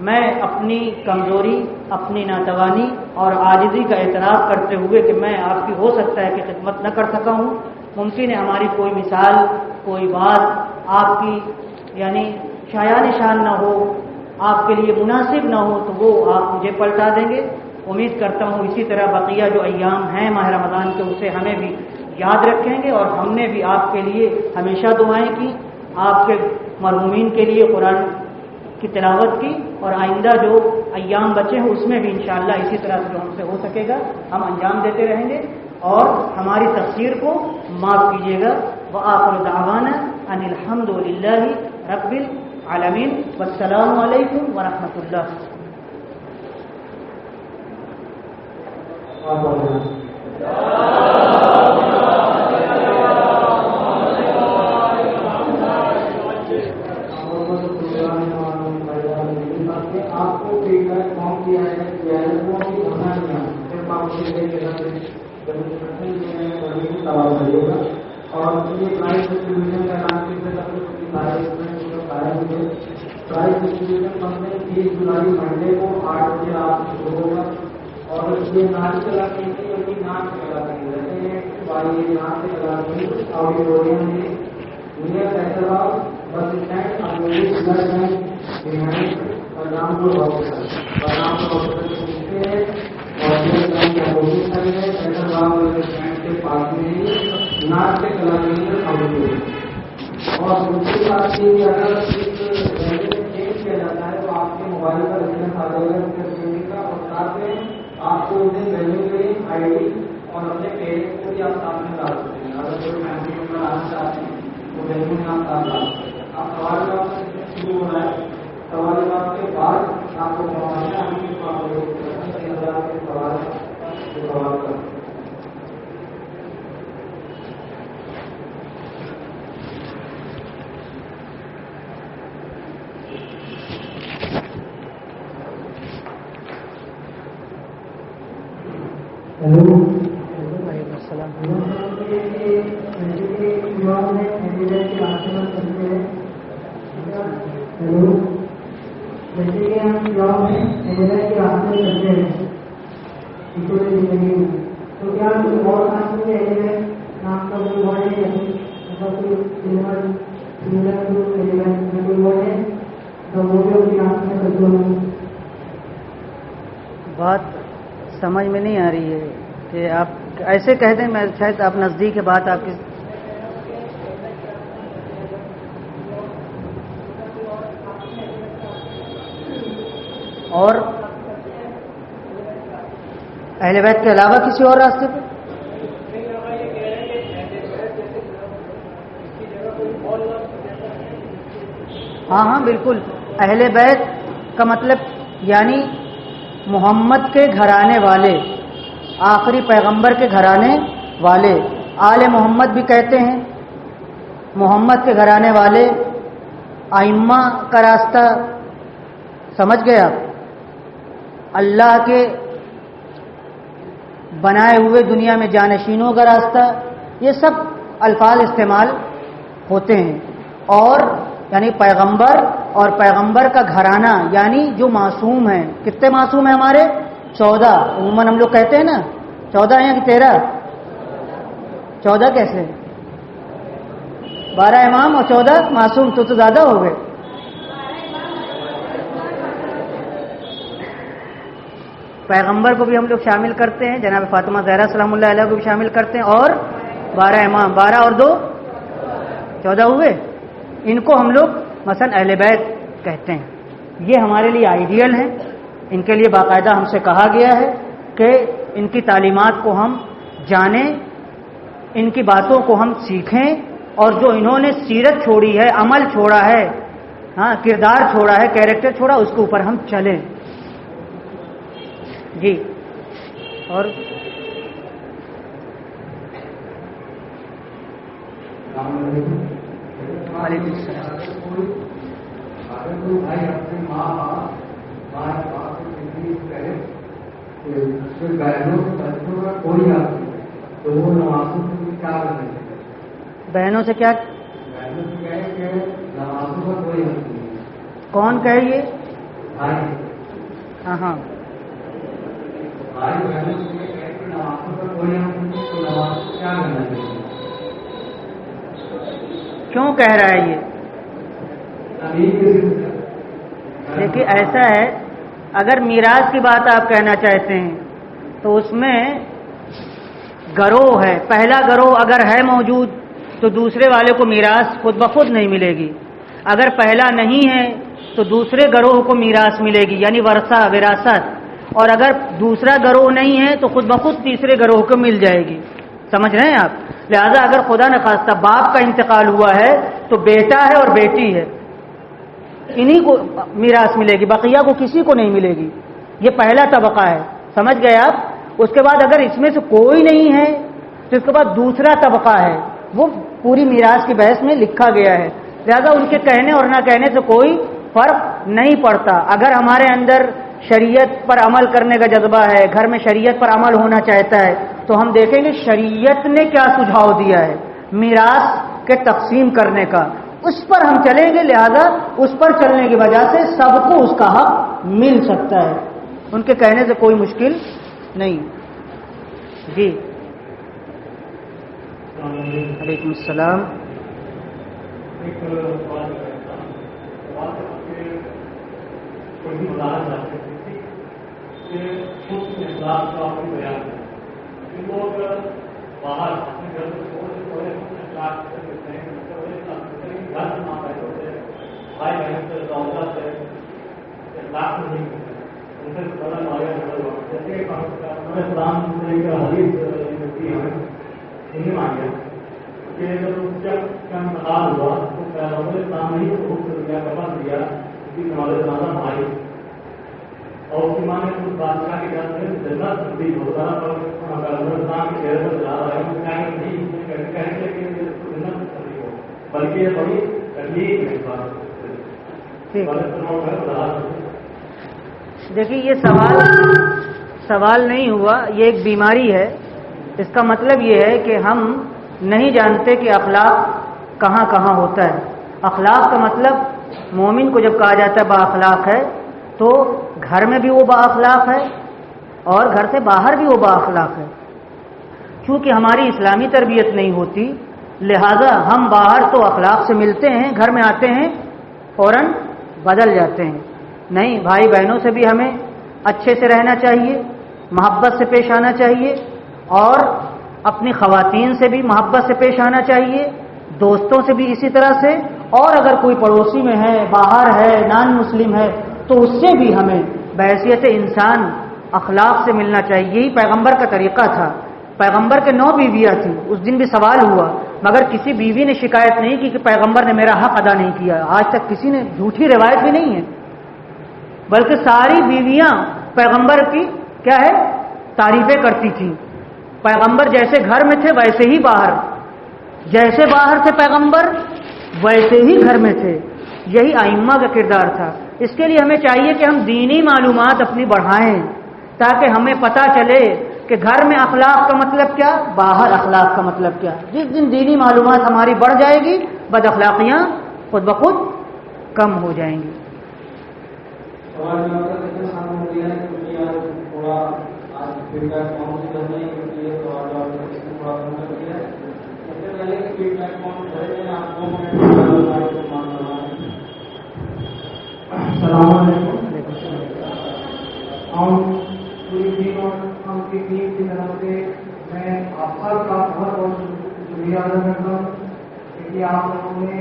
میں اپنی کمزوری، اپنی ناتوانی اور عاجزی کا اعتراف کرتے ہوئے کہ میں آپ کی ہو سکتا ہے کہ خدمت نہ کر سکا ہوں، ممکن ہے ہماری کوئی مثال، کوئی بات آپ کی یعنی شایع نشان نہ ہو، آپ کے لیے مناسب نہ ہو، تو وہ آپ مجھے پلٹا دیں گے۔ امید کرتا ہوں اسی طرح بقیہ جو ایام ہیں ماہ رمضان کے اسے ہمیں بھی یاد رکھیں گے، اور ہم نے بھی آپ کے لیے ہمیشہ دعائیں کی، آپ کے مرحومین کے لیے قرآن کی تلاوت کی، اور آئندہ جو ایام بچے ہیں اس میں بھی انشاءاللہ اسی طرح سے جو ہم سے ہو سکے گا ہم انجام دیتے رہیں گے، اور ہماری تقصیر کو معاف کیجیے گا۔ وآخر دعوانا ان الحمد للہ رب العالمین، والسلام علیکم ورحمۃ اللہ۔ آپ کو فیڈ بیک فارم دیا ہے سوال کریے گا اور یہ پرائز ڈسٹریبیوشن کا نام پرائز ڈسٹریبیوشن ہم نے 30 جولائی منڈے کو 8 بجے رات میں شروع ہوگا اور یہ ناچ کلا کیندر بلکہ ناچ کلا کیندر ناچ کلا کیندر آڈیٹوریم میں near Hyderabad bus stand Amrohi blood bank behind Balrampur hospital کے پیچھے ہے اور یہ بینک کا اپوزٹ سائڈ ہے حیدرآباد بس اسٹینڈ کے پاس میں ہی ناچ کلا کیندر آڈیٹوریم. اور دوسری بات یہ اگر اس ویلیو میں چینج کیا جاتا ہے تو آپ کے موبائل پر ریفرنس آ جائے گا کا اور ساتھ میں آپ کو اس دن ویلیو کے آئی ڈی اور اپنے پیرنٹس کو بھی آپ ساتھ میں ڈال سکتے ہیں. اگر کوئی فیملی ممبر آنا چاہتے ہیں تو ویلیو میں آپ ساتھ ڈال سکتے ہیں. آپ سوال جواب سے شروع ہو رہا ہے. سوال جواب کے بعد آپ کو سوال کے سوال کریں. وعلیکم السلام. جیسے کہ ہم جاب میں ہدایت کے راستے چلتے ہیں پچھلے زندگی میں تو کیا اور راستے میں ہدایت نام کا کوئی ورڈ ہے ایسا کوئی سملر کوئی ورڈ ہے تو وہ بھی اپنی راستے میں چلتے ہیں. بات سمجھ میں نہیں آ رہی ہے کہ آپ ایسے کہہ دیں. میں شاید آپ نزدیک ہے بات آپ کی. اور اہل بیت کے علاوہ کسی اور راستے پہ ہاں بالکل. اہل بیت کا مطلب یعنی محمد کے گھرانے والے, آخری پیغمبر کے گھرانے والے. آل محمد بھی کہتے ہیں. محمد کے گھرانے والے, ائمہ کا راستہ, سمجھ گئے آپ. اللہ کے بنائے ہوئے دنیا میں جانشینوں کا راستہ, یہ سب الفاظ استعمال ہوتے ہیں. اور یعنی پیغمبر اور پیغمبر کا گھرانہ یعنی جو معصوم ہیں. کتنے معصوم ہیں ہمارے؟ 14. عموماً ہم لوگ کہتے ہیں نا 14 ہیں کہ 13. 14 کیسے؟ 12 امام اور 14 معصوم تو زیادہ ہو گئے. پیغمبر کو بھی ہم لوگ شامل کرتے ہیں, جناب فاطمہ زہرا سلام اللہ علیہ کو بھی شامل کرتے ہیں, اور 12 امام, 12 اور 2 14 ہوئے. ان کو ہم لوگ مثلا اہل بیت کہتے ہیں. یہ ہمارے لیے آئیڈیل ہیں. ان کے لیے باقاعدہ ہم سے کہا گیا ہے کہ ان کی تعلیمات کو ہم جانیں, ان کی باتوں کو ہم سیکھیں, اور جو انہوں نے سیرت چھوڑی ہے, عمل چھوڑا ہے, ہاں کردار چھوڑا ہے, کیریکٹر چھوڑا, اس کے اوپر ہم چلیں. جی. اور وعلیکم السلام. اگر کوئی بھائی اپنے ماں باپ سے تکلیف کرے کہ بہنوں کے بچوں کا کوئی حق نہیں تو وہ نمازوں سے کیا کریں گے؟ بہنوں سے کیا؟ بہنوں سے کہے کہ نمازوں کا کوئی حق نہیں. کون کہے یہ؟ بھائی. ہاں بھائی بہنوں سے کہے کہ نمازوں کا کوئی حق نہیں تو نماز کو کیا کرنا چاہیے؟ کیوں کہہ رہا ہے یہ؟ دیکھیے ایسا ہے, اگر میراث کی بات آپ کہنا چاہتے ہیں تو اس میں گروہ ہے. پہلا گروہ اگر ہے موجود تو دوسرے والے کو میراث خود بخود نہیں ملے گی. اگر پہلا نہیں ہے تو دوسرے گروہ کو میراث ملے گی, یعنی ورثہ, وراثت. اور اگر دوسرا گروہ نہیں ہے تو خود بخود تیسرے گروہ کو مل جائے گی. سمجھ رہے ہیں آپ؟ لہذا اگر خدا نخواستہ باپ کا انتقال ہوا ہے تو بیٹا ہے اور بیٹی ہے, انہی کو میراث ملے گی, بقیہ کو کسی کو نہیں ملے گی. یہ پہلا طبقہ ہے. سمجھ گئے آپ؟ اس کے بعد اگر اس میں سے کوئی نہیں ہے تو اس کے بعد دوسرا طبقہ ہے, وہ پوری میراث کی بحث میں لکھا گیا ہے. لہذا ان کے کہنے اور نہ کہنے سے کوئی فرق نہیں پڑتا. اگر ہمارے اندر شریعت پر عمل کرنے کا جذبہ ہے, گھر میں شریعت پر عمل ہونا چاہتا ہے, تو ہم دیکھیں گے شریعت نے کیا سجھاؤ دیا ہے میراث کے تقسیم کرنے کا، اس پر ہم چلیں گے، لہذا اس پر چلنے کی وجہ سے سب کو اس کا حق مل سکتا ہے، ان کے کہنے سے کوئی مشکل نہیں۔ جی وعلیکم السلام۔ ایک بات کوئی بھی وضاحت چاہتے تھے کہ خود کے اخلاق کا اپنی بیان ہے کہ لوگ باہر اپنے گھر سے تھوڑے اخلاق کرتے ہیں، گھر سے ماں بیٹھے ہوتے ہیں، بھائی بہن سے تعلقات سے اخلاق سے نہیں کرتے، ان سے بڑا مایا جیسے اسلام کا حدیث ملتی ہے انہیں مانگا کہ جب کا انتقال ہوا تو پیغمبر اسلام نے ہی حکم دیا، کفن دیا کہ ہمارے زیادہ بھائی اور اس کی ماں نے اس بادشاہ کے گھر میں جنت تبدیل ہوتا پر پیغمبر اسلام کے چہرے پر جا رہا ہے نہیں کہیں کہ جنت تبدیل ہو، بلکہ یہ بڑی تکلیف ہے اس بات۔ دیکھیے یہ سوال نہیں ہوا، یہ ایک بیماری ہے۔ اس کا مطلب یہ ہے کہ ہم نہیں جانتے کہ اخلاق کہاں کہاں ہوتا ہے۔ اخلاق کا مطلب مومن کو جب کہا جاتا ہے با اخلاق ہے تو گھر میں بھی وہ با اخلاق ہے اور گھر سے باہر بھی وہ با اخلاق ہے۔ چونکہ ہماری اسلامی تربیت نہیں ہوتی لہذا ہم باہر تو اخلاق سے ملتے ہیں، گھر میں آتے ہیں فوراً بدل جاتے ہیں۔ نہیں، بھائی بہنوں سے بھی ہمیں اچھے سے رہنا چاہیے، محبت سے پیش آنا چاہیے، اور اپنی خواتین سے بھی محبت سے پیش آنا چاہیے، دوستوں سے بھی اسی طرح سے، اور اگر کوئی پڑوسی میں ہے، باہر ہے، نان مسلم ہے تو اس سے بھی ہمیں بحیثیت انسان اخلاق سے ملنا چاہیے۔ یہی پیغمبر کا طریقہ تھا۔ پیغمبر کے 9 بیویاں تھیں، اس دن بھی سوال ہوا مگر کسی بیوی نے شکایت نہیں کی کہ پیغمبر نے میرا حق ادا نہیں کیا۔ آج تک کسی نے، جھوٹی روایت بھی نہیں ہے، بلکہ ساری بیویاں پیغمبر کی کیا ہے تعریفیں کرتی تھیں۔ پیغمبر جیسے گھر میں تھے ویسے ہی باہر، جیسے باہر تھے پیغمبر ویسے ہی گھر میں تھے۔ یہی ائمہ کا کردار تھا۔ اس کے لیے ہمیں چاہیے کہ ہم دینی معلومات اپنی بڑھائیں تاکہ ہمیں پتہ چلے کہ گھر میں اخلاق کا مطلب کیا، باہر اخلاق کا مطلب کیا۔ جس دن دینی معلومات ہماری بڑھ جائے گی بد اخلاقیاں خود بخود کم ہو جائیں گی۔ السلام علیکم۔ ہم پوری ٹیم اور ہم کی ٹیم کی طرف سے میں آپ سب کا بہت بہت شکریہ ادا کرتا ہوں کہ آپ لوگوں نے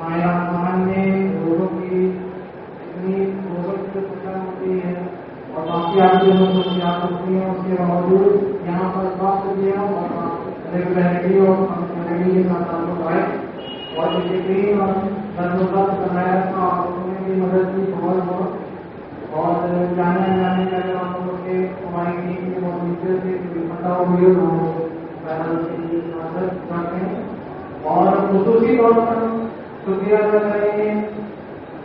مایا خان میں لوگوں کی اتنی محبت سے پسند ہوتی ہے اور باقی آپ جو لوگ یاد ہوتی ہیں اس کے باوجود یہاں پر وقت دیا اور ریگولرٹی اور کے ساتھ تعلق آئے اور ڈسپلین اور بندوبست بنایا تھا، آپ لوگوں نے بھی مدد کی بہت بہت۔ اور جانے کا جو ہم لوگ کے ہماری ٹیم کے بہت نیچے سے پتہ ہوئی ہم مدد کرتے ہیں اور خصوصی طور پر شکریہ ادا کریں گے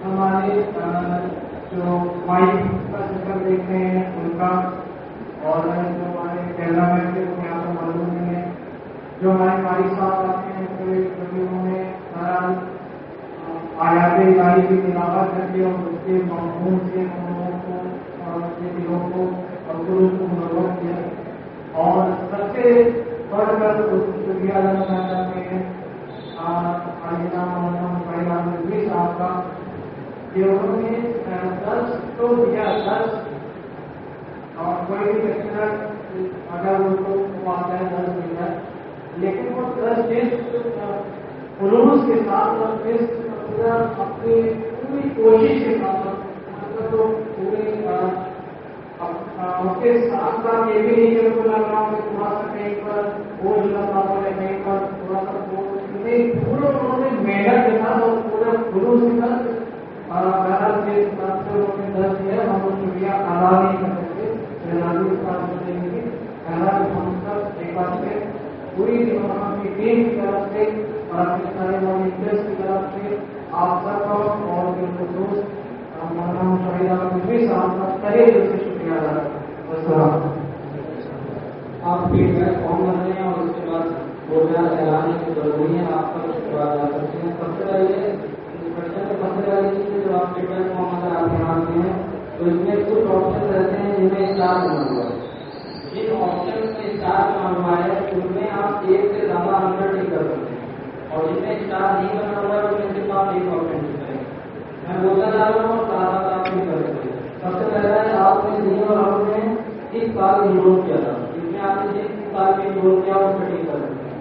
ہمارے جو مائک کا سفر دیکھتے ہیں ان کا، اور جو ہمارے کیمرہ مین تھے وہ یہاں پر موجود ہیں، جو ہمارے مالک صاحب آتے ہیں کبھی انہوں نے آیات الہی کی تلاوت کر کے اور اس کے مضمون سے لوگوں کو اور اس کے دلوں کو اور دلوں کو منور کیا، اور سب سے بڑھ کر شکریہ ادا کرنا چاہتے ہیں صاحب کا کہ انہوں نے درس تو دیا، درس اور کوئی بھی لیکچرر اگر ان کو آتا ہے درس دیا لیکن وہ درس خلوص کے ساتھ اور اپنی پوری کوشش کے ساتھ مطلب پورے اس کے ساتھ ساتھ یہ بھی نہیں کہ ان کو لگ رہا ہوں کہ تھوڑا سا کہیں پر بوجھ لگا ہوا ہے، کہیں پر تھوڑا سا بوجھ نہیں، پورا انہوں نے محنت کے ساتھ اور پورے خلوص کے ساتھ محنت کے ساتھ سے انہوں نے درس دیا۔ ہم لوگ شکریہ ادا نہیں کر سکتے، ہم سب ایک بار سے پوری کی ٹیم کی طرف سے اور اپنے سارے والنٹیئرس کی طرف سے آپ سب کا اور دوست مولانا شاہد صاحب کا تہہ دل سے شکریہ ادا کرتا ہوں۔ آپ فیڈ بیک فارم بھر رہے ہیں اور اس کے بعد روزانہ چلانے کی ضروری ہے. آپ کا اس کے بعد جا سکتے ہیں. سب سے پہلے سب سے پہلی چیز جو آپ فیڈ بیک فارم اگر آپ بناتے ہیں تو اس میں کچھ آپشن رہتے ہیں جن میں اسٹار بنا ہوا ہے. جن آپشن میں اسٹار بنا ہوا ہے ان میں آپ ایک سے زیادہ انڈر ٹک کر سکتے ہیں اور جن میں اسٹار نہیں بنا ہوا ہے ان میں صرف آپ ایک آپشن ٹک کریں. میں بولتا جا رہا ہوں اور ساتھ آپ بھی کر سکتے ہیں. سب سے پہلا ہے آپ نے دین اور ہم نے اس سال انرول کیا تھا. اس میں آپ نے جس سال میں انرول کیا اس میں ٹک کر سکتے ہیں.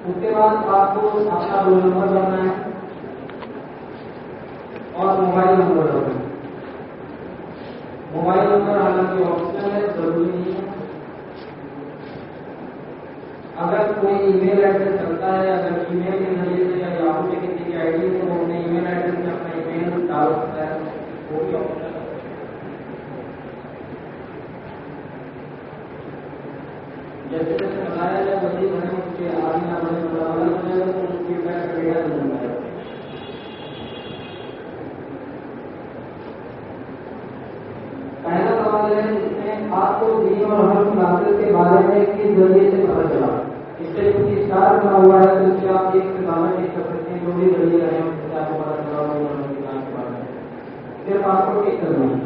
اس کے بعد آپ کو اپنا رول نمبر بھرنا ہے اور موبائل نمبر بھرنا ہے. موبائل نمبر حالانکہ آپشنل ہے, ضروری نہیں ہے. اگر کوئی ای میل ایڈریس چلتا ہے, اگر ای میل کے ذریعے سے یا یاہو کے کسی کی آئی ڈی سے وہ اپنے ای میل ایڈریس میں اپنا ای میل ڈال سکتا ہے, وہ بھی آپشنل ہے. جیسے جیسے بتایا جائے وہی بنے اس کے آگے نہ بنے الگ بنے گا تو اس کی فیڈ بیک نہیں ہے. پہلا سوال ہے اس میں آپ کو دین اور ہر کلاسز کے بارے میں کس ذریعے سے پتہ چلا. اس سے کیونکہ اسٹار بنا ہوا ہے تو اس سے آپ ایک سے زیادہ ٹک کر سکتے ہیں. جو بھی ذریعے رہے ہیں اس سے آپ کو پتہ چلا ہوگا کے بارے میں. صرف آپ کو ٹک کرنا ہے.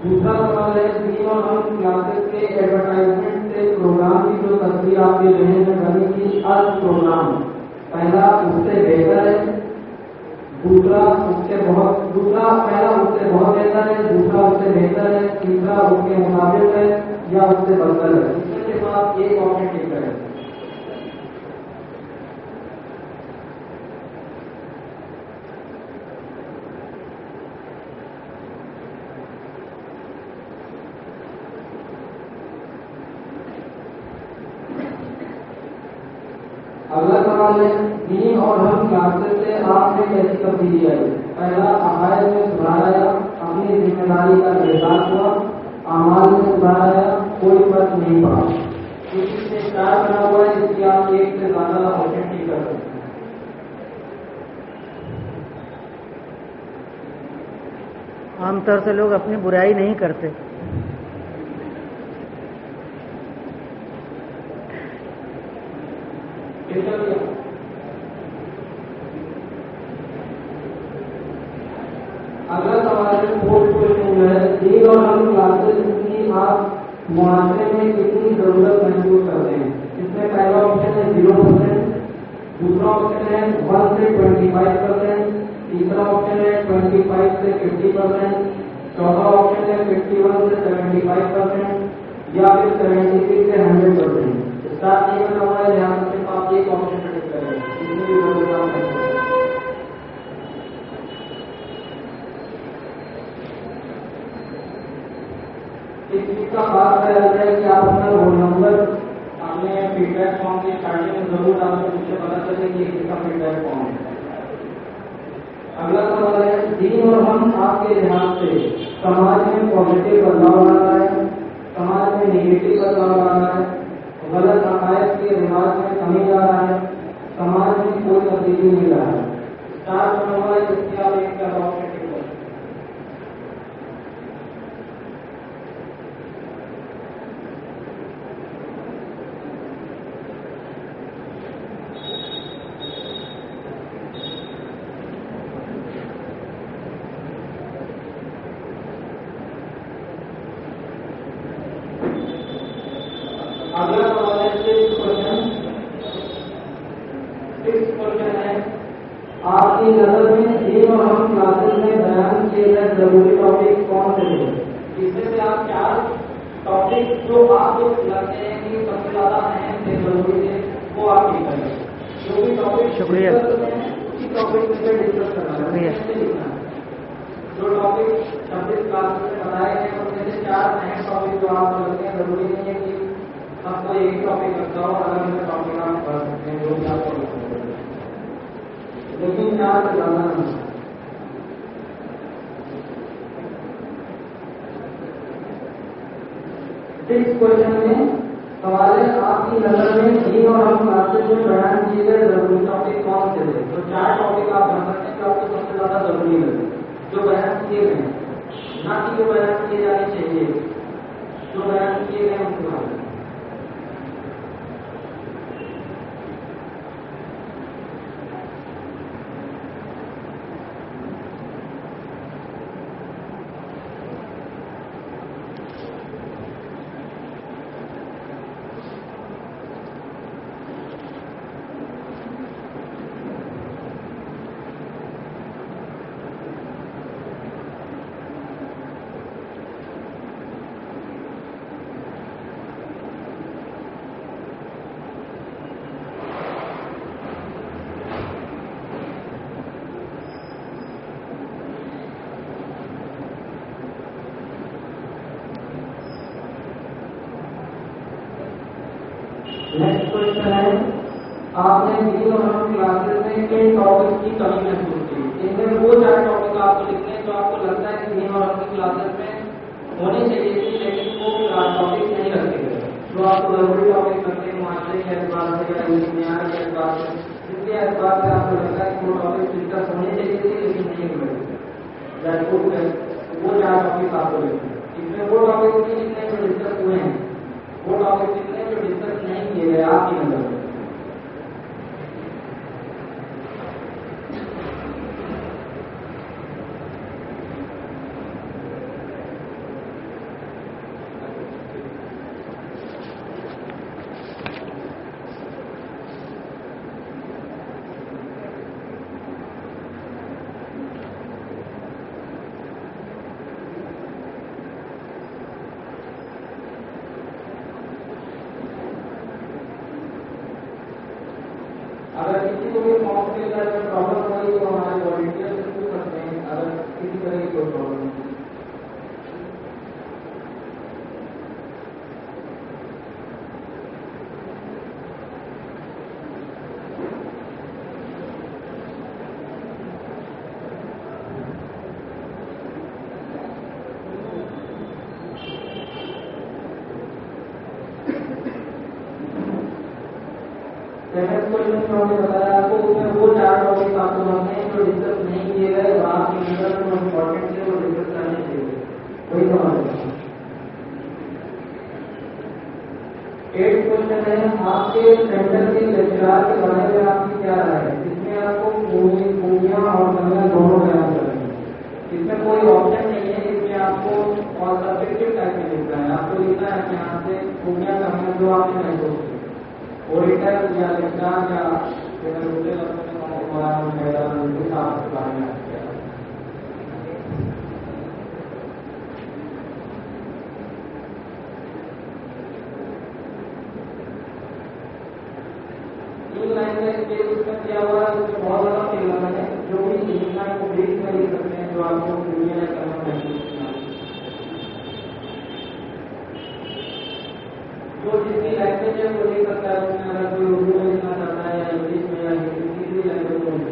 دوسرا سوال ہے دین اور ہر کلاسز کے ایڈورٹائزمنٹ سے پروگرام کی جو تصویر آپ کے ذہن میں بنی تھی ارد پروگرام پہلا اس سے بہتر ہے, دوسرا پہلا اس سے بہت بہتر ہے, دوسرا اس سے بہتر ہے, تیسرا اس کے مطابق ہے یا اس سے بدتر ہے. اس میں صرف آپ ایک آپشن ٹک کریں. اگلا سوال ہے دین اور ہم کلاسز سے آپ نے کیسی تبدیلی آئی. پہلا عقائد میں سدھار آیا, اپنی ذمہ داری کا احساس ہوا, اعمال میں سدھار آیا, کوئی فرق نہیں پڑا. کسی سے اسٹار بنا ہوا ہے جس کی آپ ایک سے زیادہ آپشن ٹک کر سکتے ہیں. عام طور سے لوگ اپنی برائی نہیں کرتے. اگلا سوال ہے فورتھ کوشچن ہے دین اور ہم کلاسز کی آپ معاشرے میں کتنی ضرورت محسوس کرتے ہیں. اس میں پہلا آپشن ہے 0%, دوسرا آپشن ہے 1 سے 25%, تیسرا آپشن ہے 25 سے 50%, چوتھا آپشن ہے 51 سے 75% یا پھر 76 سے 100%. اسٹارٹ نہیں بنا ہوا ہے, یہاں صرف آپ ایک آپشن پہ ٹک کریں. کتنی بھی ضرورت آپ نہیں. اس چیز کا خاص خیال ہے کہ آپ اپنا رول نمبر اپنے فیڈ بیک فارم کی اسٹارٹنگ میں ضرور ڈالیں, اس سے پتہ چلے کہ کس کا فیڈ بیک فارم ہے. اگلا سوال ہے دین اور ہم آپ کے لحاظ سے سماج میں پازیٹیو بدلاؤ لا رہا ہے, سماج میں نگیٹو بدلاؤ لا رہا ہے, غلط عقائد کے رواج میں کمی لا رہا ہے, سماج میں کوئی تبدیلی نہیں لا رہا ہے. اسٹار بنا ہوا ہے جس کی آپ ایک کا آپشن ٹک کریں. اگلا سوال ہے 6th کوشچن ہے آپ کی نظر میں دین اور ہم کلاسز میں بیان کیے گئے ضروری ٹاپک کون سے تھے. اس میں سے آپ 4 ٹاپک جو آپ کو لگتے ہیں کہ سب سے زیادہ اہم تھے, ضروری تھے, وہ آپ ٹھیک کریں. جو بھی ٹاپک شکریہ. اسی ٹاپک پہ ڈسکس کرنا ہے. جو ٹاپک 26 کلاسز میں بتائے گئے ان میں سے 4 اہم ٹاپک جو آپ کو لگتے ہیں, ضروری نہیں ہے کہ آپ کو ایک ٹاپک لگتا ہو, الگ الگ ٹاپک آپ پڑھ سکتے ہیں جو بھی آپ کو لگتا ہے, لیکن 4 سے زیادہ نہیں. اس کوشچن میں سوال ہے آپ کی نظر میں دین اور ہم کلاسز میں بیان کیے گئے ضروری ٹاپک کون سے تھے. تو 4 ٹاپک آپ بتا سکتے ہیں جو آپ کو سب سے زیادہ ضروری لگے جو بیان کیے گئے ہیں. نہ کہ جو بیان کیے جانے چاہیے، جو بیان کیے گئے ان کے بارے میں۔ نیکسٹ کوشچن ہے، آپ نے دین اور ہم کلاسز میں کئی ٹاپک کی کمی محسوس کی، ان میں وہ 4 ٹاپک آپ کو لکھنے ہیں جو آپ کو لگتا ہے کہ دین اور ہم کی کلاسز میں ہونے چاہیے تھی لیکن وہ ٹاپک نہیں رکھے گئے، جو آپ کو ضروری ٹاپک لگتے ہیں معاشرے کے اعتبار سے یا معیار کے اعتبار سے، جس کے اعتبار سے آپ کو لگتا ہے کہ وہ ٹاپک ڈسکس ہونے چاہیے تھے لیکن نہیں ہوئے، وہ 4 ٹاپک آپ کو لکھنے ہیں۔ اس میں وہ ٹاپک بھی لکھنے جو ڈسکس ہوئے ہیں، وہ ٹاپک لکھنے جو ڈسکس نہیں کیے گئے آپ کی نظر میں۔ اگر کسی کو بھی فارم کے اندر پرابلم ہوئی تو ہمارے والنٹیئر سے پوچھ سکتے ہیں، اگر کسی طرح کی کوئی پرابلم ہے۔ سیکنڈ کوشچن میں ہم نے بتایا آپ کو، اس میں وہ 4 ٹاپک آپ کو رکھنے ہیں جو ڈسکس نہیں کیے گئے اور آپ کی نظر میں امپورٹنٹ تھے وہ ڈسکس کرنے چاہیے، وہی سمجھ۔ 8 کوشچن ہے، آپ کے سینٹر کے لیکچرار کے بارے میں آپ کی کیا رائے ہے؟ اس میں آپ کو خوبیاں اور کمیاں دونوں بیان کریں گے، اس میں کوئی آپشن نہیں ہے، اس میں آپ کو اور سبجیکٹو ٹائپ میں لکھنا ہے، آپ کو لکھنا ہے کہ یہاں سے خوبیاں کمیاں جو آپ نے محسوس کی، اوریٹر یا لیکچرار یا دوسرے لفظوں میں قرآن وغیرہ کے بارے میں آپ کیا ہے۔ 3 لائن میں اس کا کیا ہوا ہے، اس میں بہت زیادہ فیلر ہے، جو بھی لکھنا ہے وہ بیچ میں لکھ سکتے ہیں جو آپ کو خوبیاں کرنا محسوس کرنا ہے، جو جس کی لینگویج ہے وہ لکھ سکتا ہے، اس میں اگر کوئی اردو میں لکھنا چاہتا ہے یا انگلش میں یا کسی بھی لینگویج میں۔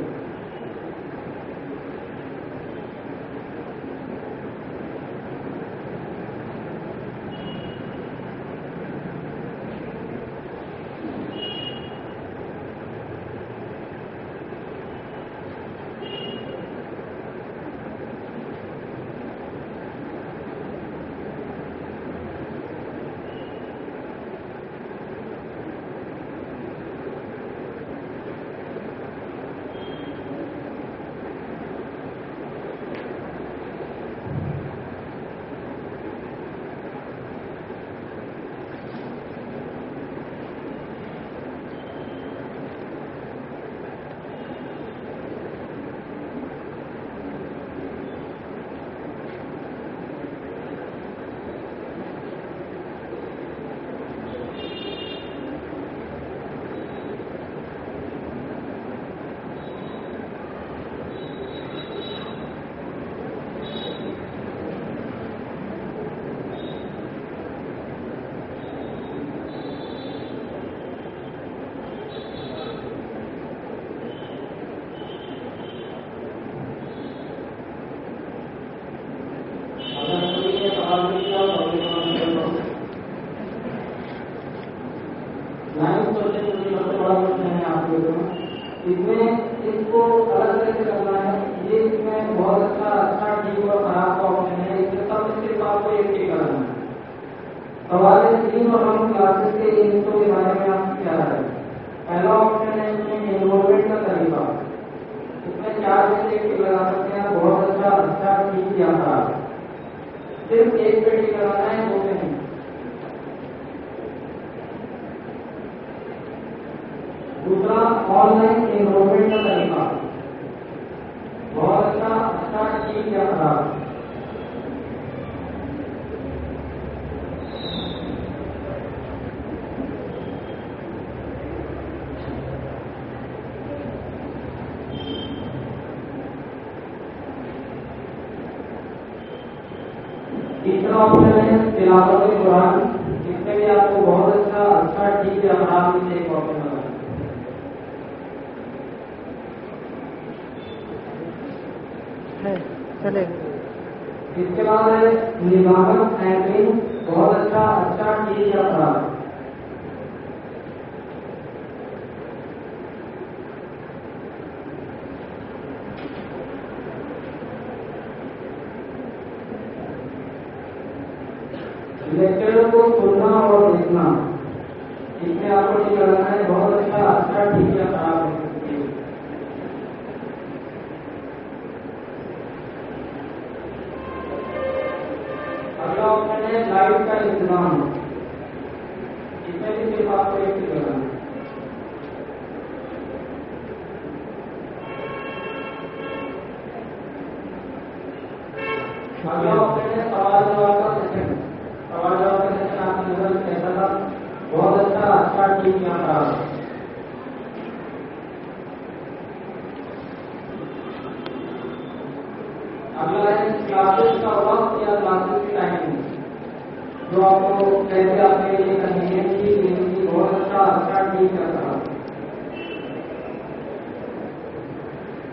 اس میں اس کو الگ طرح سے کرنا ہے، یہ اس میں بہت اچھا ٹھیک اور خراب کا آپشن ہے، اس میں سوال تین اور ہم کلاسز کے انٹو کے بارے میں آپ کیا رہا ہے؟ پہلا آپشن ہے اس میں انرولمنٹ کا طریقہ. اس میں 4 سے ٹکٹ لگا سکتے ہیں. بہت اچھا ٹھیک کیا تھا. صرف ایک پہ ٹکٹ لگانا ہے, 2 پہ نہیں. دوسرا آن لائن انرولمنٹ کا طریقہ. بہت اچھا ٹھیک کیا تھا. تیسرا آپشن ہے تلاوت قرآن. اس میں بھی آپ کو بہت اچھا ٹھیک ہے آپ سے ایک آپشن لگا. چلے اس کے بعد ہے نظامت اینکرنگ. بہت اچھا ٹھیک ہے آپ. لیکچر کو سننا اور دیکھنا. اس میں آپ کو ٹھیک لگانا ہے. بہت اچھا ٹھیک ہے خراب ہے. اگلا آپشن ہے لائٹ کا انتظام. اس میں بھی صرف آپ کو ایک ٹھیک لگانا ہے. اگلا آپشن ہے سوال جواب کا سیشن. سوال جواب کا سیشن آپ کی نظر کیسا تھا؟ بہت اچھا ٹھیک یہاں تھا. اگلا ہے کلاسز کا وقت یا کلاسز کی ٹائمنگ. جو آپ کو کیسے آپ کے لیے کنوینئنٹ کی بہت اچھا ٹھیک تھا.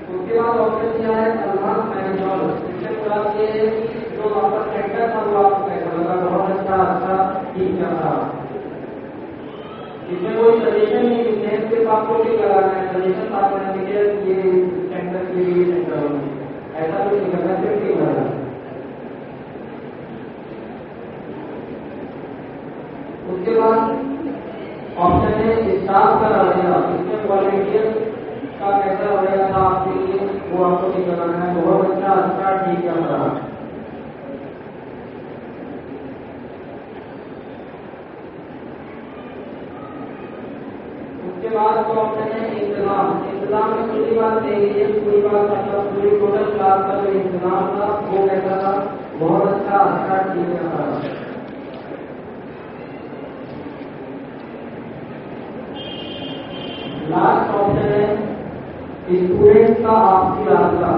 اس کے بعد آپشن کیا ہے الماس مینیجر. اس سے مراد یہ ہے کہ جو آپ کا سینٹر تھا وہ آپ کو کیسا لگا. بہت اچھا ٹھیک تھا. اس میں کوئی سجیشن نہیں دیتے ہیں, صرف آپ کو ٹھیک لگانا ہے. سجیشن آپ نے دیکھے یہ سینٹر کے لیے سینٹر ہونا ایسا کچھ نہیں کرنا, صرف ٹھیک لگانا. اس کے بعد آپشن ہے اسٹاف کا رویہ. اس میں والنٹیئر کا کیسا رویہ تھا آپ کے لیے وہ آپ کو ٹھیک لگانا ہے. بہت اچھا ٹھیک تھا. اس کے بعد جو آپشن ہے انتظام. انتظام میں پوری بات دیکھیے, پوری بات مطلب پوری ٹوٹل کلاس کا جو انتظام تھا وہ کیسا تھا. بہت اچھا ٹھیک تھا. لاسٹ آپشن ہے اسٹوڈینٹ کا آپسی رابطہ.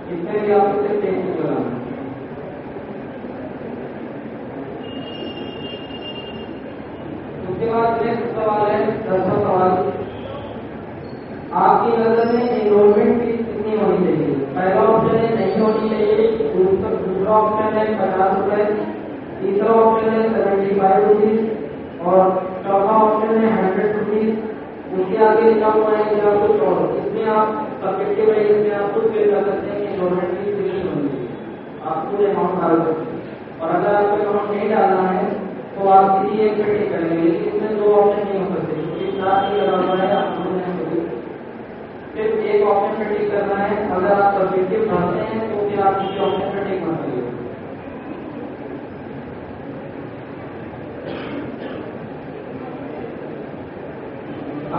اس میں بھی آپ کو صرف ایک چیز لگانا. اس کے بعد نیکسٹ سوال ہے 10واں سوال. آپ کی نظر میں انرولمنٹ فیس کتنی ہونی چاہیے؟ پہلا آپشن ہے نہیں ہونی چاہیے. دوسرا آپشن ہے 50 روپئے. تیسرا آپشن ہے 75 روپیز. اور چوتھا آپشن ہے 100 روپیز. اس کے آگے لکھا ہوا ہے یا کچھ اور. اس میں آپ سبجیکٹو ہے, اس میں آپ خود پے کر سکتے ہیں کہ انرولمنٹ فیس کتنی ہونی چاہیے. آپ خود اماؤنٹ ڈال سکتے ہیں. اور اگر آپ کو اماؤنٹ نہیں ڈالنا ہے تو آپ کسی ایک پہ ٹک کریں گے. لیکن اس میں 2 آپشن نہیں ہو سکتے کیونکہ ساتھ ہی لگا ہوا ہے. آپ کو صرف ایک آپشن پہ ٹک کرنا ہے. اگر آپ سبجیکٹو ڈالتے ہیں تو پھر آپ کسی آپشن پہ ٹک مت کریے.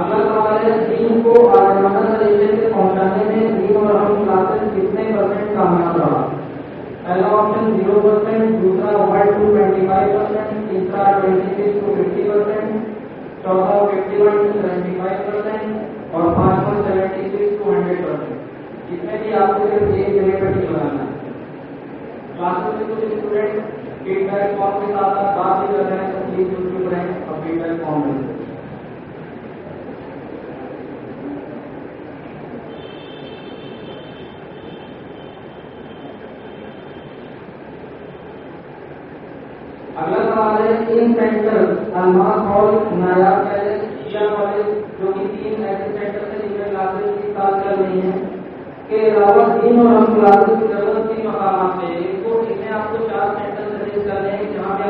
اگلا سوال ہے دین کو عالمانہ طریقے سے پہنچانے میں دین اور ہم کلاسز کتنے % کامیاب رہا؟ پہلا آپشن 0%. دوسرا 1 to 25%. تیسرا 26 to 50%. چوتھا 51 to 75%. اور پانچواں 76 to 100%. اس میں بھی آپ کو صرف ایک جگہ پر ٹک لگانا ہے. کلاسز میں کچھ اسٹوڈنٹ فیڈ بیک فارم کے ساتھ بات بھی کر رہے ہیں, تو پلیز چپ رہیں اور فیڈ بیک فارم میں. اگلا سوال ہے ان سینٹر الماس ہال, نایاب پیلس, شیعہ کالج جو کہ 3 ایسے سینٹر سے جن میں کلاسز اس سال چل رہی ہیں کے علاوہ دین اور ہم کلاسز کی ضرورت 3 مقامات ہے. اس میں آپ کو 4 سینٹر سجیسٹ کر رہے ہیں جہاں پہ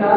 4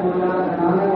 2099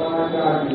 8:30।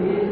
20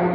ID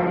ID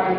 ID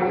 ID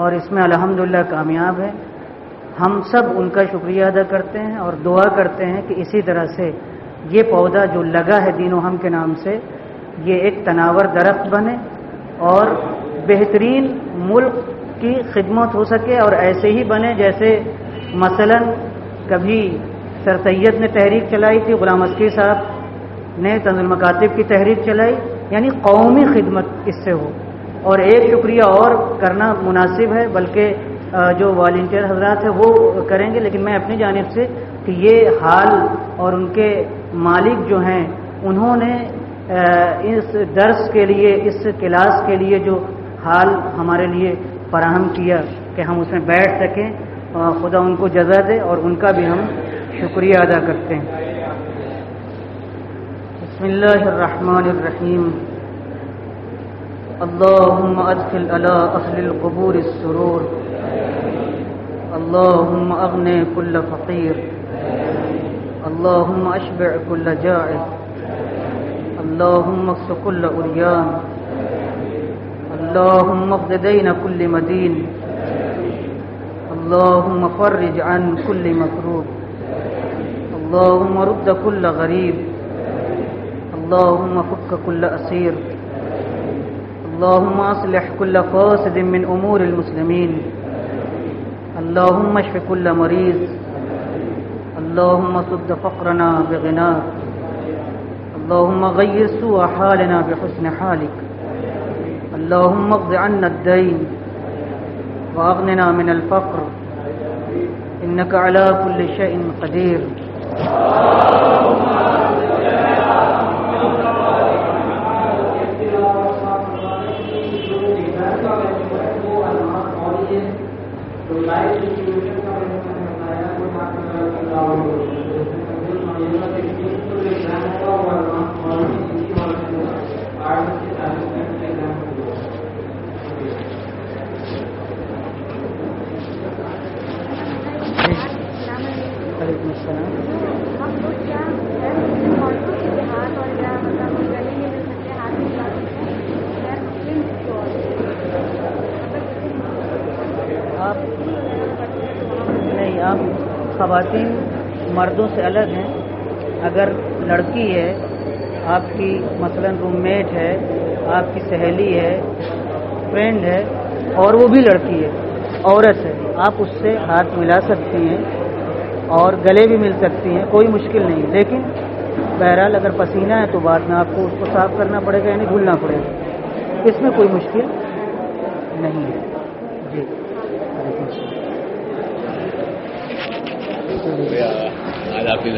اور اس میں الحمدللہ کامیاب ہے. ہم سب ان کا شکریہ ادا کرتے ہیں اور دعا کرتے ہیں کہ اسی طرح سے یہ پودا جو لگا ہے دین و ہم کے نام سے یہ ایک تناور درخت بنے اور بہترین ملک کی خدمت ہو سکے، اور ایسے ہی بنے جیسے مثلا کبھی سر سید نے تحریک چلائی تھی، غلام عسکری صاحب نے طنز المکاتب کی تحریک چلائی، یعنی قومی خدمت اس سے ہو. اور ایک شکریہ اور کرنا مناسب ہے، بلکہ جو والنٹیئر حضرات ہیں وہ کریں گے، لیکن میں اپنی جانب سے کہ یہ حال اور ان کے مالک جو ہیں انہوں نے اس درس کے لیے، اس کلاس کے لیے جو حال ہمارے لیے فراہم کیا کہ ہم اس میں بیٹھ سکیں، خدا ان کو جزا دے اور ان کا بھی ہم شکریہ ادا کرتے ہیں. بسم اللہ الرحمن الرحیم. اللهم ادخل على اهل القبور السرور، اللهم اغني كل فقير، اللهم اشبع كل جائع، اللهم اكس كل عريان، اللهم اقض دين كل مدين، اللهم فرج عن كل مكروب، اللهم رد كل غريب، اللهم فك كل أسير، اللهم اصلح كل فاسد من امور المسلمين، اللهم اشف كل مريض، اللهم سد فقرنا بغناك، اللهم غير سوء حالنا بحسن حالك، اللهم اقض عنا الدين واغننا من الفقر انك على كل شيء قدير. وعلیکم السلام. ہم لوگ کیا عورتوں کے ہاتھ اور کیا مطلب گلے میں مل سکتے ہاتھ میں لا سکتے ہیں غیر مسلم آپ نہیں، آپ خواتین مردوں سے الگ ہیں. اگر لڑکی ہے آپ کی، مثلا روم میٹ ہے، آپ کی سہیلی ہے، فرینڈ ہے، اور وہ بھی لڑکی ہے، عورت ہے، آپ اس سے ہاتھ ملا سکتی ہیں اور گلے بھی مل سکتی ہیں، کوئی مشکل نہیں. لیکن بہرحال اگر پسینہ ہے تو بعد میں آپ کو اس کو صاف کرنا پڑے گا، یعنی دھلنا پڑے گا، اس میں کوئی مشکل نہیں ہے. جی وعلیکم السلام. آج آپ کی